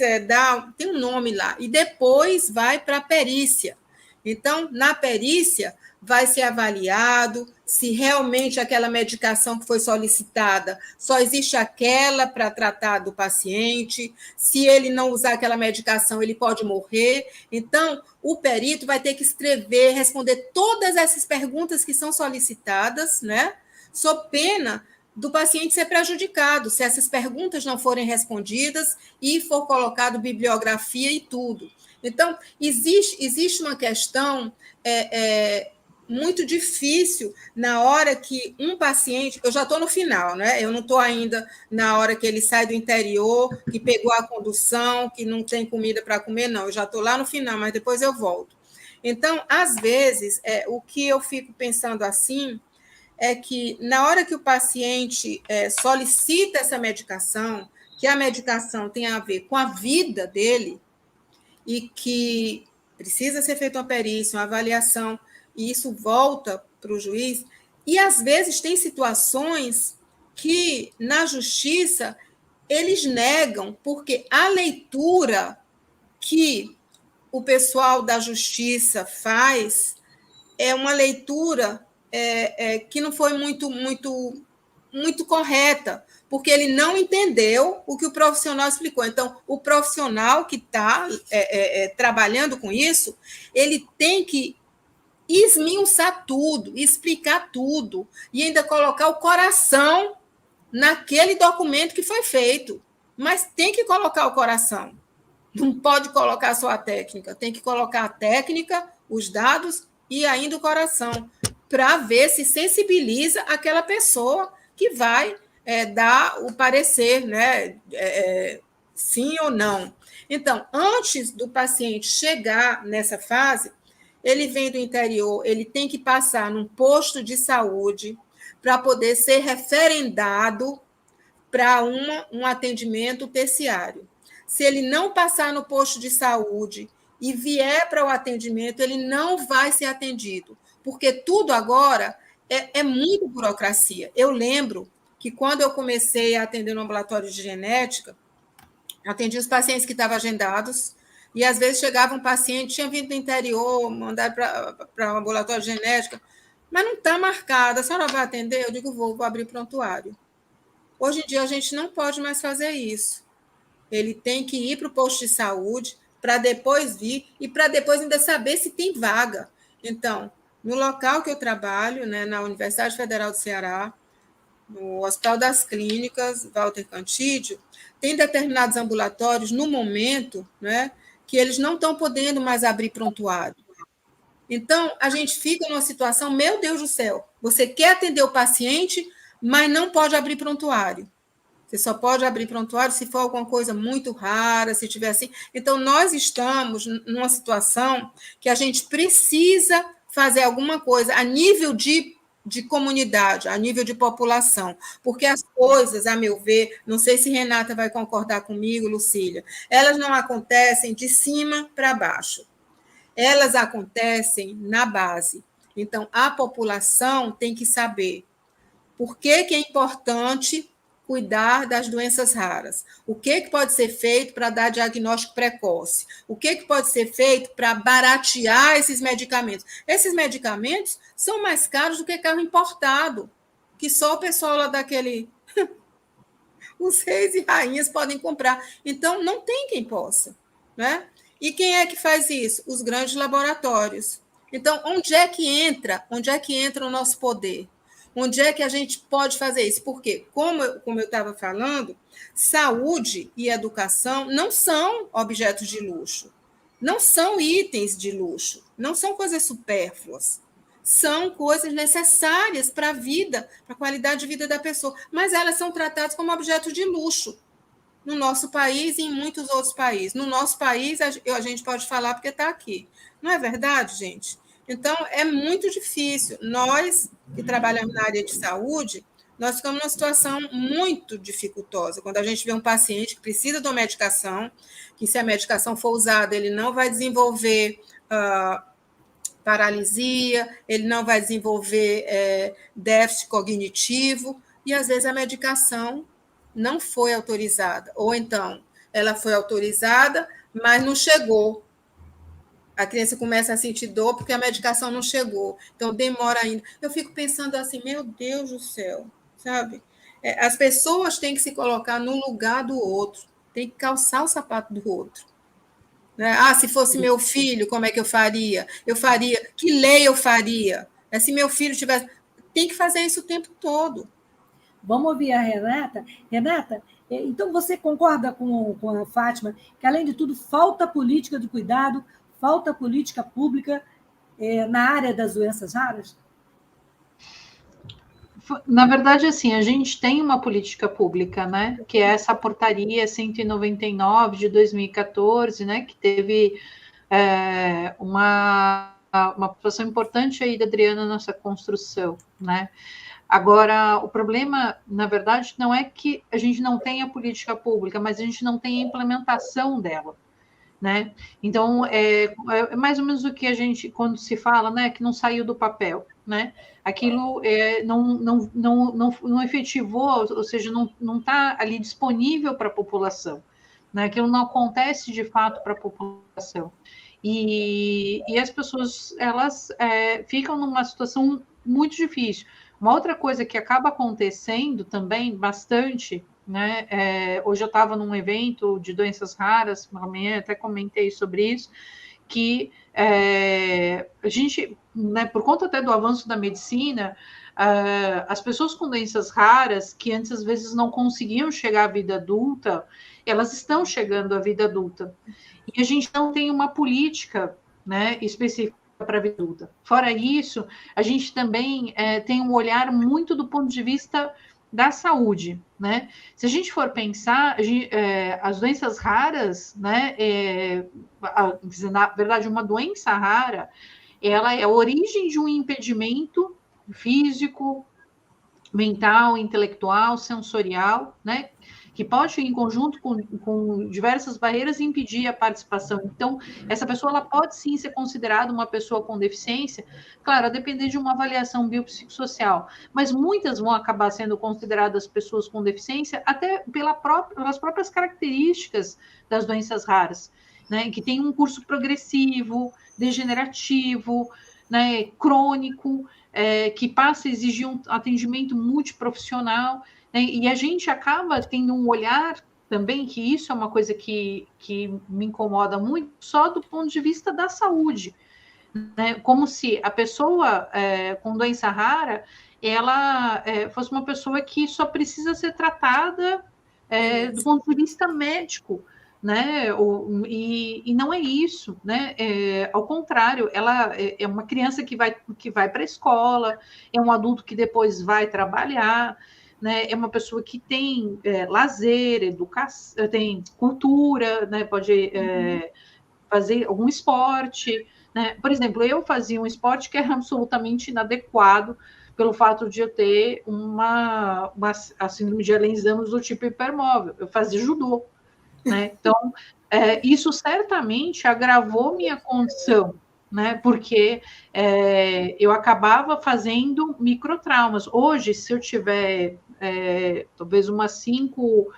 tem um nome lá, e depois vai para a perícia. Então, na perícia, vai ser avaliado se realmente aquela medicação que foi solicitada só existe aquela para tratar do paciente, se ele não usar aquela medicação, ele pode morrer. Então, o perito vai ter que escrever, responder todas essas perguntas que são solicitadas, né, sob pena do paciente ser prejudicado, se essas perguntas não forem respondidas e for colocado bibliografia e tudo. Então, existe uma questão muito difícil na hora que um paciente... Eu já estou no final, né? Eu não estou ainda na hora que ele sai do interior, que pegou a condução, que não tem comida para comer, não. Eu já estou lá no final, mas depois eu volto. Então, às vezes, o que eu fico pensando assim é que, na hora que o paciente solicita essa medicação, que a medicação tem a ver com a vida dele, e que precisa ser feita uma perícia, uma avaliação, e isso volta para o juiz, e às vezes tem situações que, na justiça, eles negam, porque a leitura que o pessoal da justiça faz é uma leitura que não foi muito correta, porque ele não entendeu o que o profissional explicou. Então, o profissional que está trabalhando com isso, ele tem que esmiuçar tudo, explicar tudo, e ainda colocar o coração naquele documento que foi feito. Mas tem que colocar o coração. Não pode colocar só a técnica, tem que colocar a técnica, os dados e ainda o coração, para ver se sensibiliza aquela pessoa que vai dar o parecer, né? Sim ou não. Então, antes do paciente chegar nessa fase, ele vem do interior, ele tem que passar num posto de saúde para poder ser referendado para um atendimento terciário. Se ele não passar no posto de saúde e vier para o atendimento, ele não vai ser atendido, porque tudo agora é muito burocracia. Eu lembro que, quando eu comecei a atender no ambulatório de genética, atendi os pacientes que estavam agendados, e às vezes chegava um paciente, tinha vindo do interior, mandado para o ambulatório de genética, mas não está marcado, a senhora vai atender? Eu digo, vou abrir prontuário. Hoje em dia a gente não pode mais fazer isso. Ele tem que ir para o posto de saúde, para depois vir, e para depois ainda saber se tem vaga. Então, no local que eu trabalho, né, na Universidade Federal do Ceará, no Hospital das Clínicas, Walter Cantídio, tem determinados ambulatórios, no momento, né, que eles não estão podendo mais abrir prontuário. Então, a gente fica numa situação, meu Deus do céu, você quer atender o paciente, mas não pode abrir prontuário. Você só pode abrir prontuário se for alguma coisa muito rara, se tiver assim. Então, nós estamos numa situação que a gente precisa fazer alguma coisa a nível de comunidade, a nível de população, porque as coisas, a meu ver, não sei se Renata vai concordar comigo, Lucília, elas não acontecem de cima para baixo, elas acontecem na base. Então, a população tem que saber por que é importante cuidar das doenças raras. O que pode ser feito para dar diagnóstico precoce? O que pode ser feito para baratear esses medicamentos? Esses medicamentos são mais caros do que carro importado, que só o pessoal lá daquele... Os reis e rainhas podem comprar. Então, não tem quem possa, né? E quem é que faz isso? Os grandes laboratórios. Então, onde é que entra o nosso poder? Onde é que a gente pode fazer isso? Porque, como eu estava falando, saúde e educação não são objetos de luxo, não são itens de luxo, não são coisas supérfluas. são coisas necessárias para a vida, para a qualidade de vida da pessoa, mas elas são tratadas como objeto de luxo no nosso país e em muitos outros países. No nosso país, a gente pode falar porque está aqui. Não é verdade, gente? Então, é muito difícil. Nós, que trabalhamos na área de saúde, nós ficamos numa situação muito dificultosa. Quando a gente vê um paciente que precisa de uma medicação, que se a medicação for usada, ele não vai desenvolver paralisia, ele não vai desenvolver déficit cognitivo, e às vezes a medicação não foi autorizada, ou então ela foi autorizada, mas não chegou. A criança começa a sentir dor porque a medicação não chegou, então demora ainda. Eu fico pensando assim, meu Deus do céu, sabe? As pessoas têm que se colocar no lugar do outro, tem que calçar o sapato do outro. Se fosse meu filho, como é que eu faria? Que lei eu faria? Se meu filho tivesse... Tem que fazer isso o tempo todo. Vamos ouvir a Renata. Renata, então você concorda com a Fátima que, além de tudo, falta política de cuidado, falta política pública na área das doenças raras? Na verdade, assim, a gente tem uma política pública, né, que é essa portaria 199 de 2014, né, que teve uma participação importante aí da Adriana nessa construção, né. Agora, o problema, na verdade, não é que a gente não tenha política pública, mas a gente não tem a implementação dela, né? Então, é mais ou menos o que a gente, quando se fala, né, que não saiu do papel, né? Aquilo não efetivou, ou seja, não está ali disponível para a população, né? Aquilo não acontece de fato para a população. E as pessoas, elas ficam numa situação muito difícil. Uma outra coisa que acaba acontecendo também bastante, né? Hoje eu estava num evento de doenças raras, amanhã até comentei sobre isso, que a gente, né, por conta até do avanço da medicina, as pessoas com doenças raras, que antes às vezes não conseguiam chegar à vida adulta, elas estão chegando à vida adulta. E a gente não tem uma política, né, específica para a vida adulta. Fora isso, a gente também tem um olhar muito do ponto de vista da saúde, né? Se a gente for pensar, as doenças raras, né? Na verdade, uma doença rara, ela é a origem de um impedimento físico, mental, intelectual, sensorial, né? Que pode, em conjunto com diversas barreiras, impedir a participação. Então, essa pessoa ela pode, sim, ser considerada uma pessoa com deficiência, claro, a depender de uma avaliação biopsicossocial, mas muitas vão acabar sendo consideradas pessoas com deficiência até pelas próprias características das doenças raras, né, que tem um curso progressivo, degenerativo, né, crônico, que passa a exigir um atendimento multiprofissional, né, e a gente acaba tendo um olhar também, que isso é uma coisa que me incomoda muito, só do ponto de vista da saúde, né, como se a pessoa com doença rara, ela fosse uma pessoa que só precisa ser tratada do ponto de vista médico, né? E não é isso, né? Ao contrário, ela é uma criança que vai para a escola, é um adulto que depois vai trabalhar, né? É uma pessoa que tem lazer, educação, tem cultura, né? Pode fazer algum esporte, né? Por exemplo, eu fazia um esporte que era absolutamente inadequado pelo fato de eu ter a síndrome de Ehlers-Danlos do tipo hipermóvel. Eu fazia judô, né? Então, isso certamente agravou minha condição, né? Porque eu acabava fazendo microtraumas. Hoje, se eu tiver talvez uns 5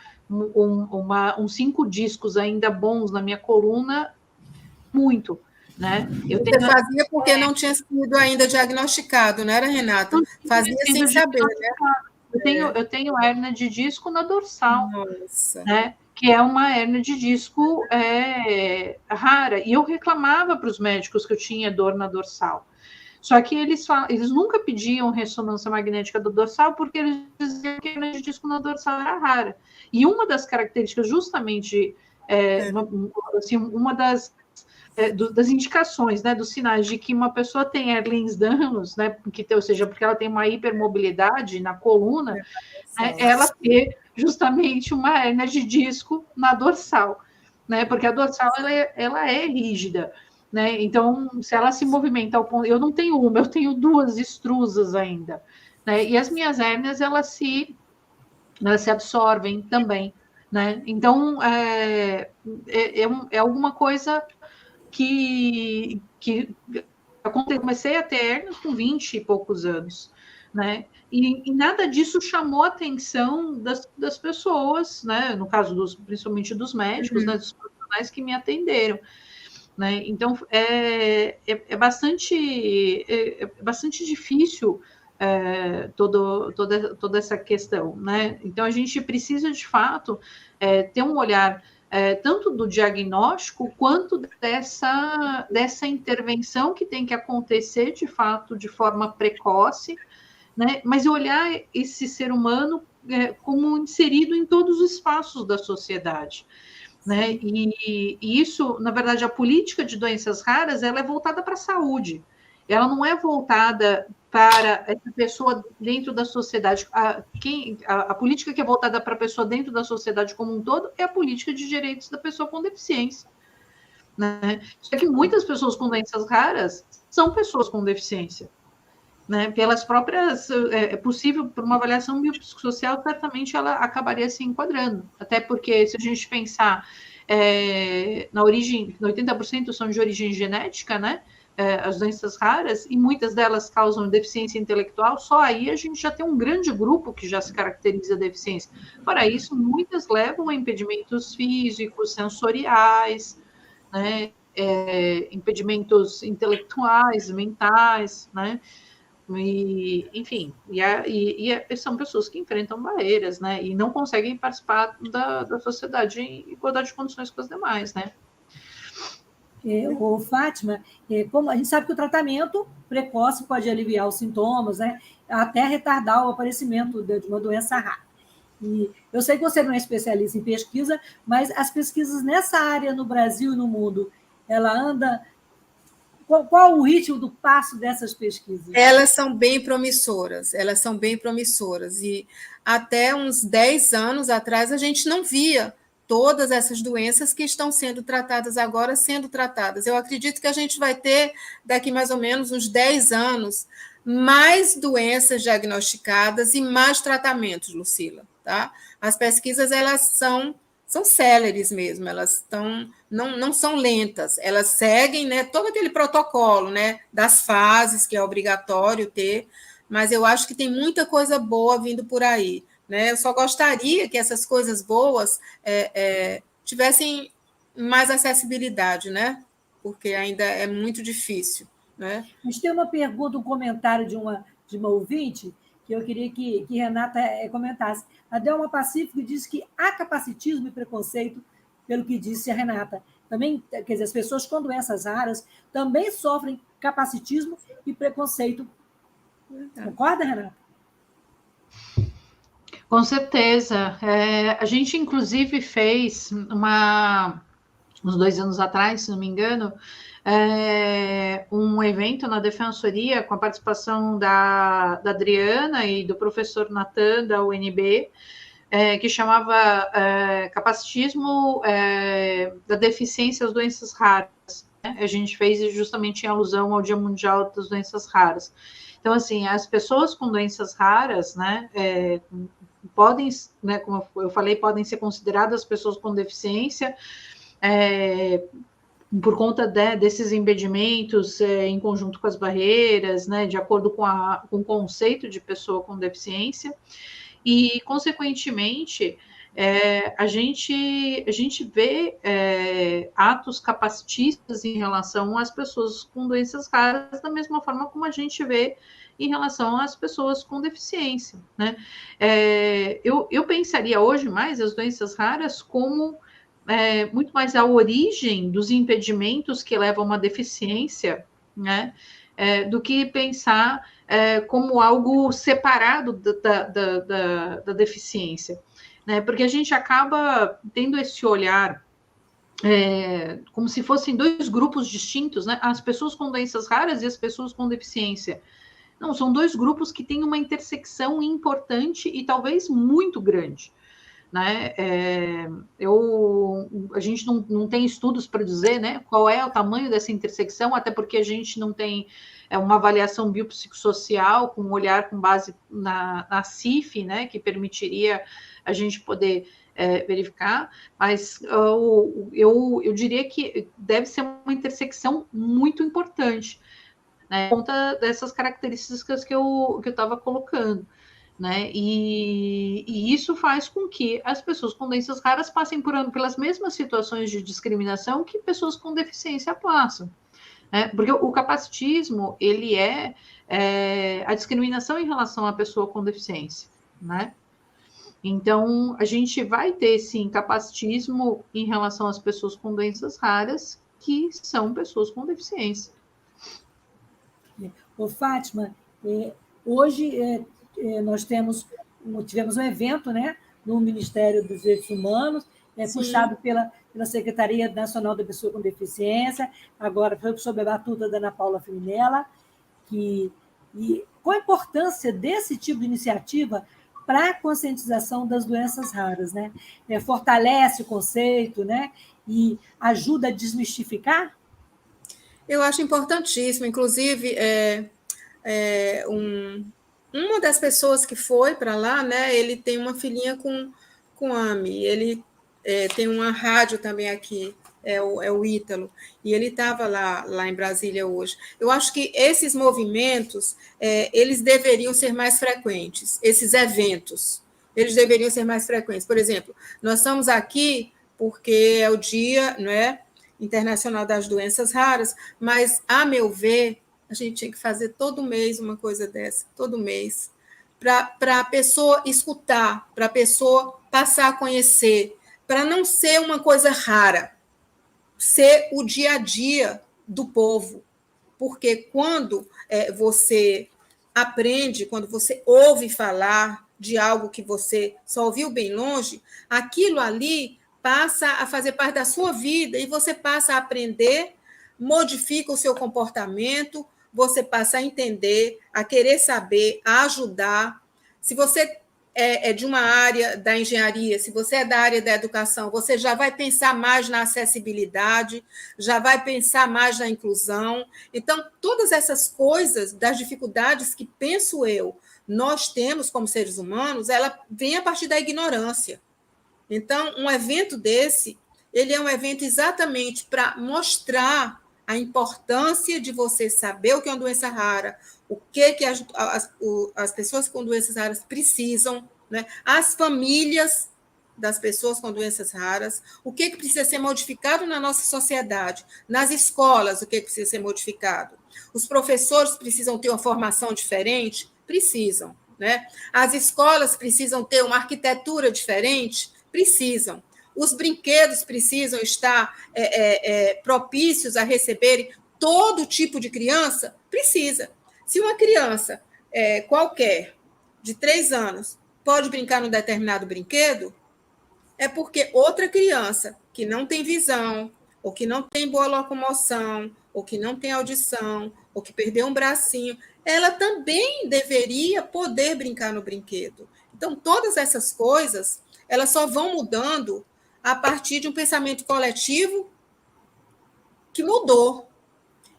discos ainda bons na minha coluna, muito, né? Você fazia porque não tinha sido ainda diagnosticado, não era, Renata? Fazia sem saber, né? Eu tenho hérnia de disco na dorsal. Nossa. Né? Que é uma hérnia de disco rara. E eu reclamava para os médicos que eu tinha dor na dorsal. Só que eles nunca pediam ressonância magnética do dorsal, porque eles diziam que a hérnia de disco na dorsal era rara. E uma das características, justamente, assim, uma das das indicações, né, dos sinais de que uma pessoa tem Ehlers-Danlos, né, ou seja, porque ela tem uma hipermobilidade na coluna, né, ela ter justamente uma hérnia de disco na dorsal, né, porque a dorsal ela é rígida, né, então se ela se movimenta ao ponto, eu não tenho uma, eu tenho 2 extrusas ainda, né, e as minhas hérnias elas se absorvem também, né, então é alguma coisa que eu comecei a ter hérnias com 20 e poucos anos, né? E nada disso chamou a atenção das pessoas, né? No caso principalmente dos médicos, né? Dos profissionais que me atenderam, né? Então é bastante difícil toda essa questão, né? Então a gente precisa de fato ter um olhar tanto do diagnóstico quanto dessa intervenção que tem que acontecer de fato de forma precoce, né? Mas olhar esse ser humano como inserido em todos os espaços da sociedade, né? E isso, na verdade, a política de doenças raras ela é voltada para a saúde, ela não é voltada para essa pessoa dentro da sociedade. A política que é voltada para a pessoa dentro da sociedade como um todo é a política de direitos da pessoa com deficiência, né? Só que muitas pessoas com doenças raras são pessoas com deficiência, né? Pelas próprias... É possível, por uma avaliação biopsicossocial, certamente ela acabaria se enquadrando. Até porque, se a gente pensar na origem, 80% são de origem genética, né? As doenças raras, e muitas delas causam deficiência intelectual, só aí a gente já tem um grande grupo que já se caracteriza a deficiência. Fora isso, muitas levam a impedimentos físicos, sensoriais, né, impedimentos intelectuais, mentais, né, enfim, são pessoas que enfrentam barreiras, né, e não conseguem participar da sociedade em igualdade de condições com as demais, né. Fátima, como a gente sabe que o tratamento precoce pode aliviar os sintomas, né, até retardar o aparecimento de uma doença rara. E eu sei que você não é especialista em pesquisa, mas as pesquisas nessa área no Brasil e no mundo, ela anda... Qual o ritmo do passo dessas pesquisas? Elas são bem promissoras, e até uns 10 anos atrás a gente não via todas essas doenças que estão sendo tratadas agora, sendo tratadas. Eu acredito que a gente vai ter, daqui mais ou menos uns 10 anos, mais doenças diagnosticadas e mais tratamentos, Lucila. Tá? As pesquisas elas são céleres mesmo, elas não são lentas, elas seguem, né, todo aquele protocolo, né, das fases que é obrigatório ter, mas eu acho que tem muita coisa boa vindo por aí. Né? Eu só gostaria que essas coisas boas tivessem mais acessibilidade, né? Porque ainda é muito difícil. Né? A gente tem uma pergunta, um comentário de uma ouvinte, que eu queria que Renata comentasse. A Delma Pacífico diz que há capacitismo e preconceito, pelo que disse a Renata. Também, quer dizer, as pessoas com doenças raras também sofrem capacitismo e preconceito. Concorda, Renata? Com certeza. A gente, inclusive, fez uns 2 anos atrás, se não me engano, um evento na Defensoria com a participação da Adriana e do professor Natan, da UNB, que chamava Capacitismo da Deficiência às Doenças Raras. Né? A gente fez justamente em alusão ao Dia Mundial das Doenças Raras. Então, assim, as pessoas com doenças raras, né, podem, né, como eu falei, podem ser consideradas pessoas com deficiência por conta desses impedimentos em conjunto com as barreiras, né, de acordo com o conceito de pessoa com deficiência, e, consequentemente, a gente vê atos capacitistas em relação às pessoas com doenças raras, da mesma forma como a gente vê em relação às pessoas com deficiência. Né? Eu pensaria hoje mais as doenças raras como muito mais a origem dos impedimentos que levam a uma deficiência, né? Do que pensar como algo separado da deficiência. Né? Porque a gente acaba tendo esse olhar como se fossem dois grupos distintos, né? As pessoas com doenças raras e as pessoas com deficiência. Não, são dois grupos que têm uma intersecção importante e talvez muito grande, né? A gente não tem estudos para dizer, né, qual é o tamanho dessa intersecção, até porque a gente não tem uma avaliação biopsicossocial com um olhar com base na CIF, né, que permitiria a gente poder verificar, mas eu diria que deve ser uma intersecção muito importante, né, por conta dessas características que eu estava colocando, né, e isso faz com que as pessoas com doenças raras passem pelas mesmas situações de discriminação que pessoas com deficiência passam, né, porque o capacitismo, ele é a discriminação em relação à pessoa com deficiência, né. Então, a gente vai ter, sim, capacitismo em relação às pessoas com doenças raras, que são pessoas com deficiência. Ô, Fátima, hoje nós tivemos um evento, né, no Ministério dos Direitos Humanos, puxado pela Secretaria Nacional da Pessoa com Deficiência, agora foi sob a batuta da Ana Paula Firminella, e qual a importância desse tipo de iniciativa para a conscientização das doenças raras, né? Fortalece o conceito, né? E ajuda a desmistificar? Eu acho importantíssimo, inclusive, uma das pessoas que foi para lá, né, ele tem uma filhinha com AMI, ele tem uma rádio também aqui, o Ítalo, e ele estava lá em Brasília hoje. Eu acho que esses movimentos, eles deveriam ser mais frequentes, esses eventos, eles deveriam ser mais frequentes. Por exemplo, nós estamos aqui porque é o Dia, não é, Internacional das Doenças Raras, mas, a meu ver, a gente tinha que fazer todo mês uma coisa dessa, todo mês, para a pessoa escutar, para a pessoa passar a conhecer, para não ser uma coisa rara, ser o dia a dia do povo. Porque quando você aprende, quando você ouve falar de algo que você só ouviu bem longe, aquilo ali passa a fazer parte da sua vida e você passa a aprender, modifica o seu comportamento, você passa a entender, a querer saber, a ajudar. Se você é de uma área da engenharia, se você é da área da educação, você já vai pensar mais na acessibilidade, já vai pensar mais na inclusão. Então, todas essas coisas, das dificuldades que, penso eu, nós temos como seres humanos, ela vem a partir da ignorância. Então, um evento desse, ele é um evento exatamente para mostrar a importância de você saber o que é uma doença rara, o que as pessoas com doenças raras precisam, né? As famílias das pessoas com doenças raras, o que precisa ser modificado na nossa sociedade, nas escolas, o que precisa ser modificado. Os professores precisam ter uma formação diferente? Precisam, né? As escolas precisam ter uma arquitetura diferente? Precisam. Os brinquedos precisam estar propícios a receberem todo tipo de criança? Precisa. Se uma criança qualquer, de 3 anos, pode brincar num determinado brinquedo, é porque outra criança que não tem visão, ou que não tem boa locomoção, ou que não tem audição, ou que perdeu um bracinho, ela também deveria poder brincar no brinquedo. Então, todas essas coisas, elas só vão mudando a partir de um pensamento coletivo que mudou.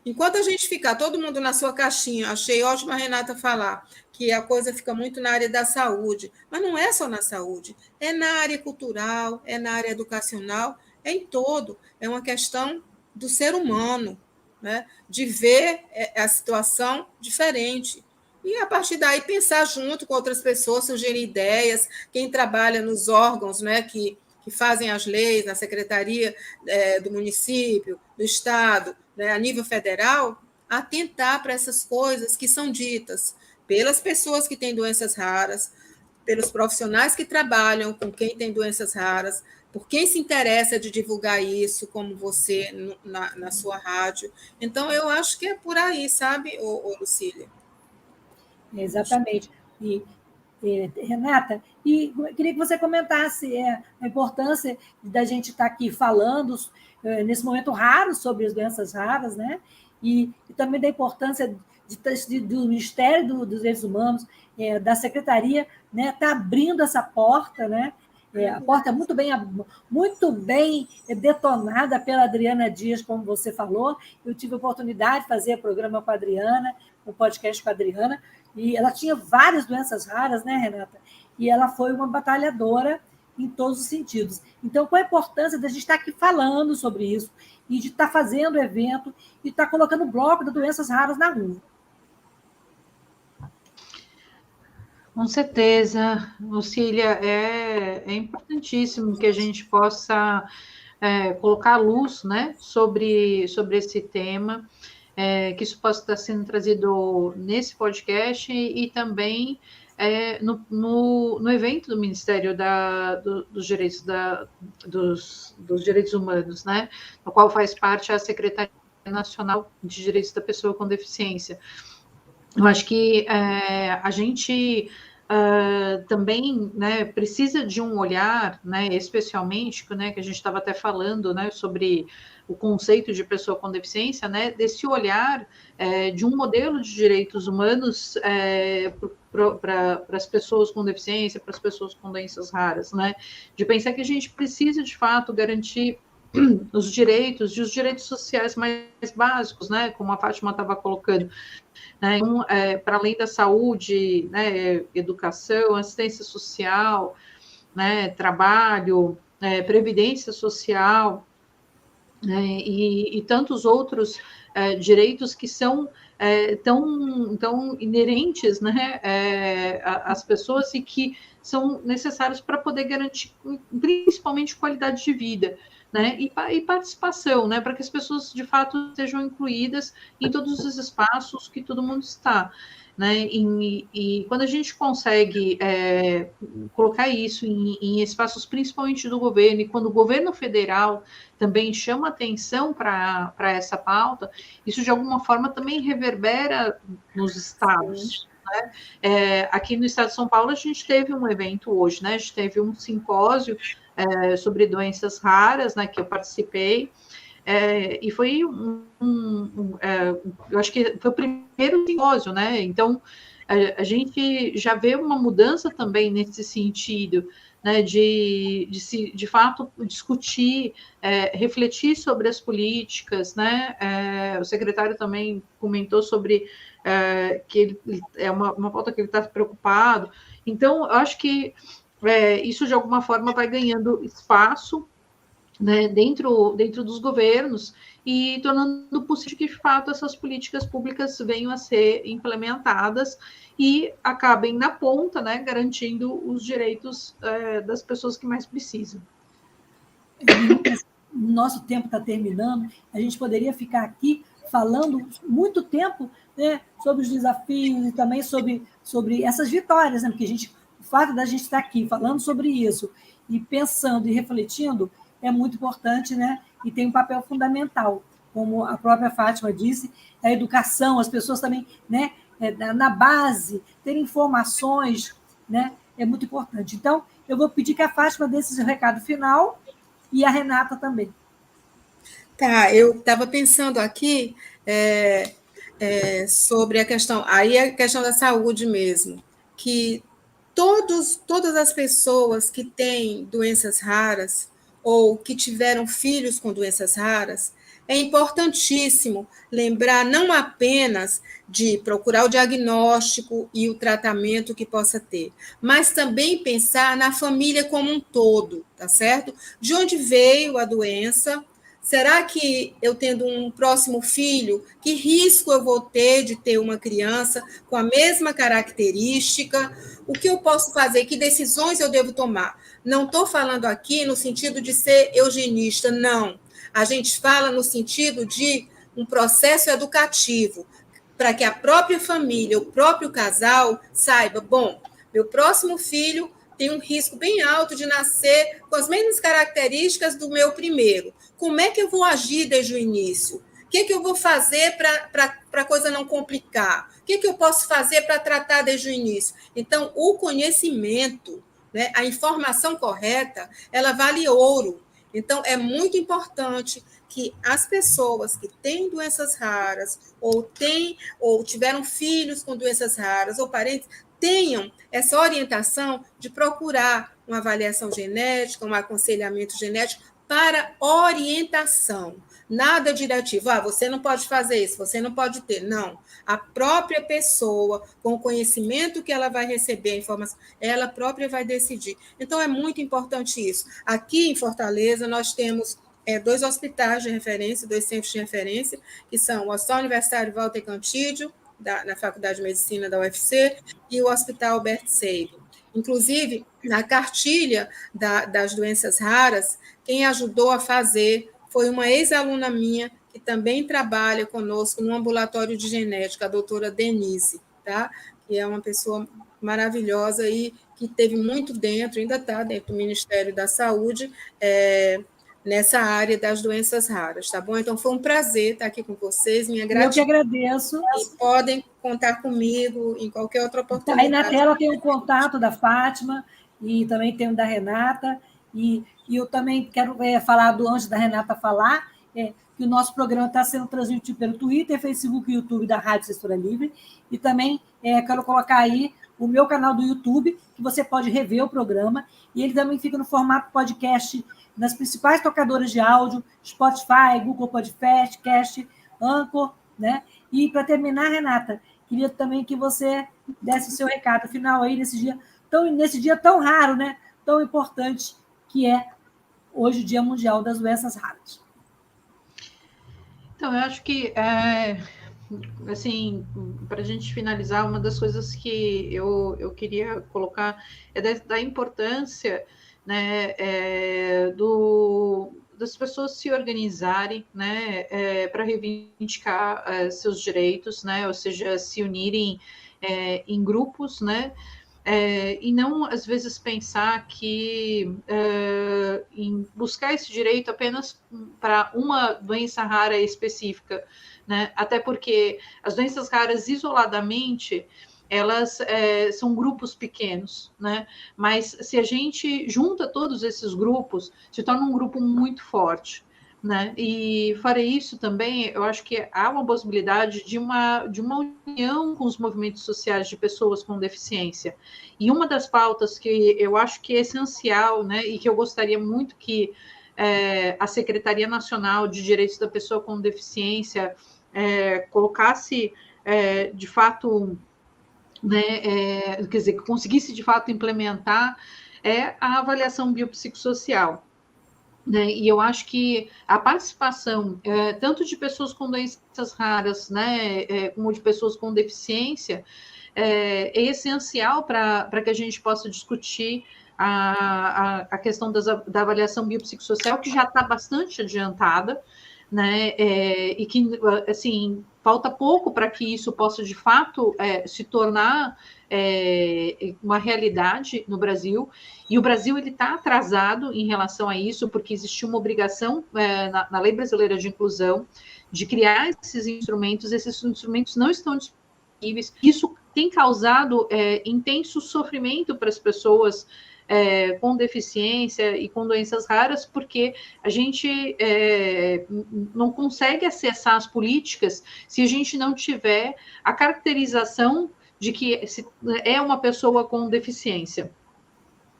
Enquanto a gente ficar todo mundo na sua caixinha, achei ótimo a Renata falar que a coisa fica muito na área da saúde, mas não é só na saúde, é na área cultural, é na área educacional, é em todo. É uma questão do ser humano, né? De ver a situação diferente. E, a partir daí, pensar junto com outras pessoas, sugerir ideias, quem trabalha nos órgãos, né, que fazem as leis, na secretaria do município, do estado, né, a nível federal, atentar para essas coisas que são ditas pelas pessoas que têm doenças raras, pelos profissionais que trabalham com quem tem doenças raras, por quem se interessa de divulgar isso, como você, na sua rádio. Então, eu acho que é por aí, sabe, Lucília? Exatamente. E Renata, e queria que você comentasse a importância da gente estar aqui falando nesse momento raro sobre as doenças raras, né? E também da importância do Ministério dos Direitos Humanos, da Secretaria, né, tá abrindo essa porta, né? A porta muito bem detonada pela Adriana Dias, como você falou. Eu tive a oportunidade de fazer o programa com a Adriana, o podcast com a Adriana, e ela tinha várias doenças raras, né, Renata? E ela foi uma batalhadora em todos os sentidos. Então, qual a importância da gente estar aqui falando sobre isso e de estar fazendo evento e estar colocando o bloco de doenças raras na rua? Com certeza, Lucília, é importantíssimo que a gente possa colocar luz, né, sobre esse tema, que isso possa estar sendo trazido nesse podcast e também no evento do Ministério dos Direitos, dos Direitos Humanos, né, no qual faz parte a Secretaria Nacional de Direitos da Pessoa com Deficiência. Eu acho que a gente também, né, precisa de um olhar, né, especialmente, né, que a gente estava até falando, né, sobre o conceito de pessoa com deficiência, né, desse olhar de um modelo de direitos humanos para as pessoas com deficiência, para as pessoas com doenças raras, né, de pensar que a gente precisa, de fato, garantir os direitos e os direitos sociais mais básicos, né, como a Fátima estava colocando, né, para além da saúde, né, educação, assistência social, né, trabalho, previdência social, né, e tantos outros direitos que são tão inerentes, né, às pessoas e que são necessários para poder garantir, principalmente, qualidade de vida, né, e participação, né, para que as pessoas, de fato, sejam incluídas em todos os espaços que todo mundo está, né, e quando a gente consegue colocar isso em espaços, principalmente do governo, e quando o governo federal também chama atenção para essa pauta, isso, de alguma forma, também reverbera nos estados. Né? Aqui no estado de São Paulo, a gente teve um evento hoje, né? A gente teve um simpósio sobre doenças raras, né, que eu participei, e foi eu acho que foi o primeiro simpósio, né? Então, a gente já vê uma mudança também nesse sentido, né, de fato discutir, refletir sobre as políticas, né? O secretário também comentou sobre que é uma pauta que ele está preocupado. Então, eu acho que isso, de alguma forma, vai ganhando espaço, né, dentro dos governos e tornando possível que, de fato, essas políticas públicas venham a ser implementadas e acabem na ponta, né, garantindo os direitos das pessoas que mais precisam. Nosso tempo está terminando, a gente poderia ficar aqui falando muito tempo, né, sobre os desafios e também sobre essas vitórias, né, porque o fato da gente estar aqui falando sobre isso e pensando e refletindo é muito importante, né, e tem um papel fundamental, como a própria Fátima disse, a educação, as pessoas também, né, na base, ter informações, né, é muito importante. Então, eu vou pedir que a Fátima dê esse recado final e a Renata também. Tá, eu estava pensando aqui sobre a questão da saúde mesmo, que todas as pessoas que têm doenças raras ou que tiveram filhos com doenças raras, é importantíssimo lembrar não apenas de procurar o diagnóstico e o tratamento que possa ter, mas também pensar na família como um todo, tá certo? De onde veio a doença? Será que eu tendo um próximo filho, que risco eu vou ter de ter uma criança com a mesma característica? O que eu posso fazer? Que decisões eu devo tomar? Não estou falando aqui no sentido de ser eugenista, não. A gente fala no sentido de um processo educativo, para que a própria família, o próprio casal saiba, bom, meu próximo filho tem um risco bem alto de nascer com as mesmas características do meu primeiro. Como é que eu vou agir desde o início? O que eu vou fazer para a coisa não complicar? O que eu posso fazer para tratar desde o início? Então, o conhecimento, né, a informação correta, ela vale ouro. Então, é muito importante que as pessoas que têm doenças raras, ou tiveram filhos com doenças raras, ou parentes, tenham essa orientação de procurar uma avaliação genética, um aconselhamento genético para orientação. Nada diretivo, você não pode fazer isso, você não pode ter. Não. A própria pessoa, com o conhecimento que ela vai receber, a informação, ela própria vai decidir. Então, é muito importante isso. Aqui em Fortaleza, nós temos 2 hospitais de referência, 2 centros de referência, que são o Hospital Universitário Walter Cantídio, na Faculdade de Medicina da UFC, e o Hospital Albert Sabin. Inclusive, na cartilha das doenças raras, quem ajudou a fazer foi uma ex-aluna minha, que também trabalha conosco no ambulatório de genética, a doutora Denise, tá? Que é uma pessoa maravilhosa e que teve muito ainda está dentro do Ministério da Saúde, nessa área das doenças raras, tá bom? Então, foi um prazer estar aqui com vocês, minha gratidão. Eu que agradeço. E podem contar comigo em qualquer outra oportunidade. Aí na tela tem o contato da Fátima e também tem o da Renata, e eu também quero falar antes da Renata falar, que o nosso programa está sendo transmitido pelo Twitter, Facebook e YouTube da Rádio Censura Livre, e também quero colocar aí o meu canal do YouTube, que você pode rever o programa, e ele também fica no formato podcast nas principais tocadoras de áudio, Spotify, Google Podcast, Anchor, né? E para terminar, Renata, queria também que você desse o seu recado final aí nesse dia tão raro, né? Tão importante, que é hoje o Dia Mundial das Doenças Raras. Então, eu acho que, assim, para a gente finalizar, uma das coisas que eu queria colocar é da importância, né, das pessoas se organizarem, né, para reivindicar seus direitos, né, ou seja, se unirem em grupos, né, e não, às vezes, pensar que em buscar esse direito apenas para uma doença rara específica, né? Até porque as doenças raras, isoladamente, elas são grupos pequenos, né? Mas se a gente junta todos esses grupos, se torna um grupo muito forte, né? E fora isso também, eu acho que há uma possibilidade de uma união com os movimentos sociais de pessoas com deficiência. E uma das pautas que eu acho que é essencial, né, e que eu gostaria muito que a Secretaria Nacional de Direitos da Pessoa com Deficiência colocasse de fato, né, quer dizer, que conseguisse de fato implementar, a avaliação biopsicossocial. Né? E eu acho que a participação tanto de pessoas com doenças raras, né, como de pessoas com deficiência, é essencial para que a gente possa discutir a questão da avaliação biopsicossocial, que já está bastante adiantada, né, e que, assim, falta pouco para que isso possa, de fato, se tornar uma realidade no Brasil. E o Brasil está atrasado em relação a isso, porque existiu uma obrigação na Lei Brasileira de Inclusão de criar esses instrumentos não estão disponíveis. Isso tem causado intenso sofrimento para as pessoas com deficiência e com doenças raras, porque a gente não consegue acessar as políticas se a gente não tiver a caracterização de que é uma pessoa com deficiência.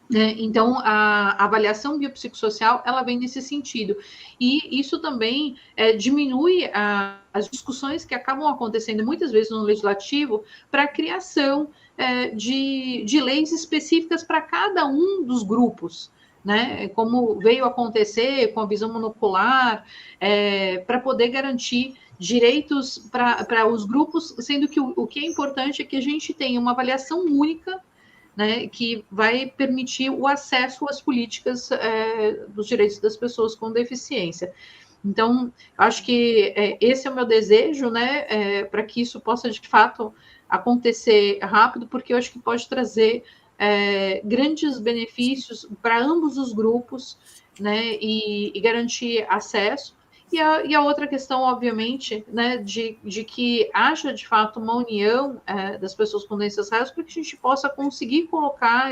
Então, a avaliação biopsicossocial, ela vem nesse sentido. E isso também diminui as discussões que acabam acontecendo muitas vezes no legislativo para a criação de leis específicas para cada um dos grupos, né? Como veio acontecer com a visão monocular, para poder garantir direitos para os grupos, sendo que o que é importante é que a gente tenha uma avaliação única, né, que vai permitir o acesso às políticas dos direitos das pessoas com deficiência. Então, acho que esse é o meu desejo, né, para que isso possa, de fato, acontecer rápido, porque eu acho que pode trazer grandes benefícios para ambos os grupos, né, e garantir acesso. E a outra questão, obviamente, né, de que haja, de fato, uma união das pessoas com doenças raras para que a gente possa conseguir colocar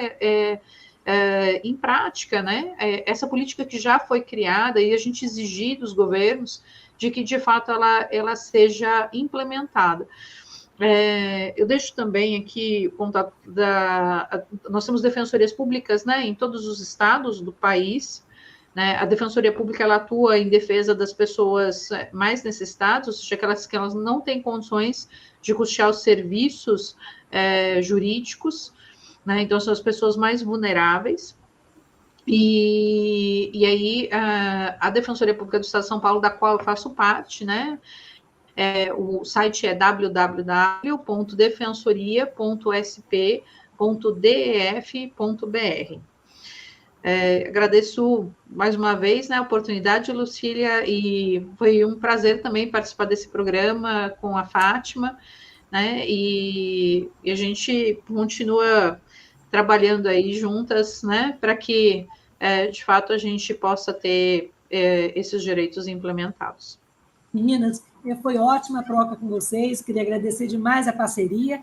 em prática, né, essa política que já foi criada e a gente exigir dos governos de que, de fato, ela seja implementada. Eu deixo também aqui o contato nós temos defensorias públicas, né, em todos os estados do país, né. A Defensoria Pública ela atua em defesa das pessoas mais necessitadas, ou seja, aquelas que elas não têm condições de custear os serviços jurídicos, né, então são as pessoas mais vulneráveis. E aí a Defensoria Pública do Estado de São Paulo, da qual eu faço parte, né, o site é www.defensoria.sp.def.br. Agradeço mais uma vez, né, a oportunidade, Lucília, e foi um prazer também participar desse programa com a Fátima, né, e a gente continua trabalhando aí juntas, né, para que, de fato, a gente possa ter esses direitos implementados. Meninas, foi ótima a troca com vocês, queria agradecer demais a parceria.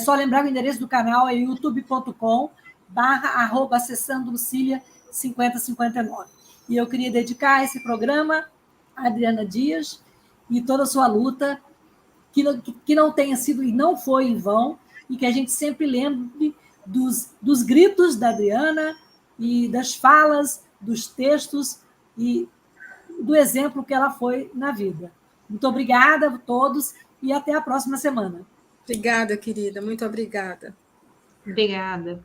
Só lembrar o endereço do canal é youtube.com/acessando Lucília 5059. E eu queria dedicar esse programa a Adriana Dias e toda a sua luta, que não tenha sido e não foi em vão, e que a gente sempre lembre dos gritos da Adriana e das falas, dos textos e do exemplo que ela foi na vida. Muito obrigada a todos e até a próxima semana. Obrigada, querida. Muito obrigada. Obrigada.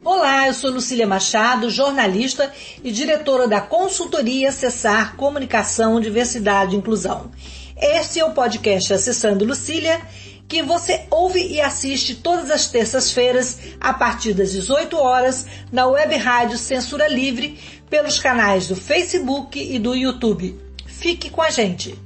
Olá, eu sou Lucília Machado, jornalista e diretora da consultoria Cessar Comunicação, Diversidade e Inclusão. Este é o podcast Acessando Lucília, que você ouve e assiste todas as terças-feiras, a partir das 18 horas, na Web Rádio Censura Livre, pelos canais do Facebook e do YouTube. Fique com a gente!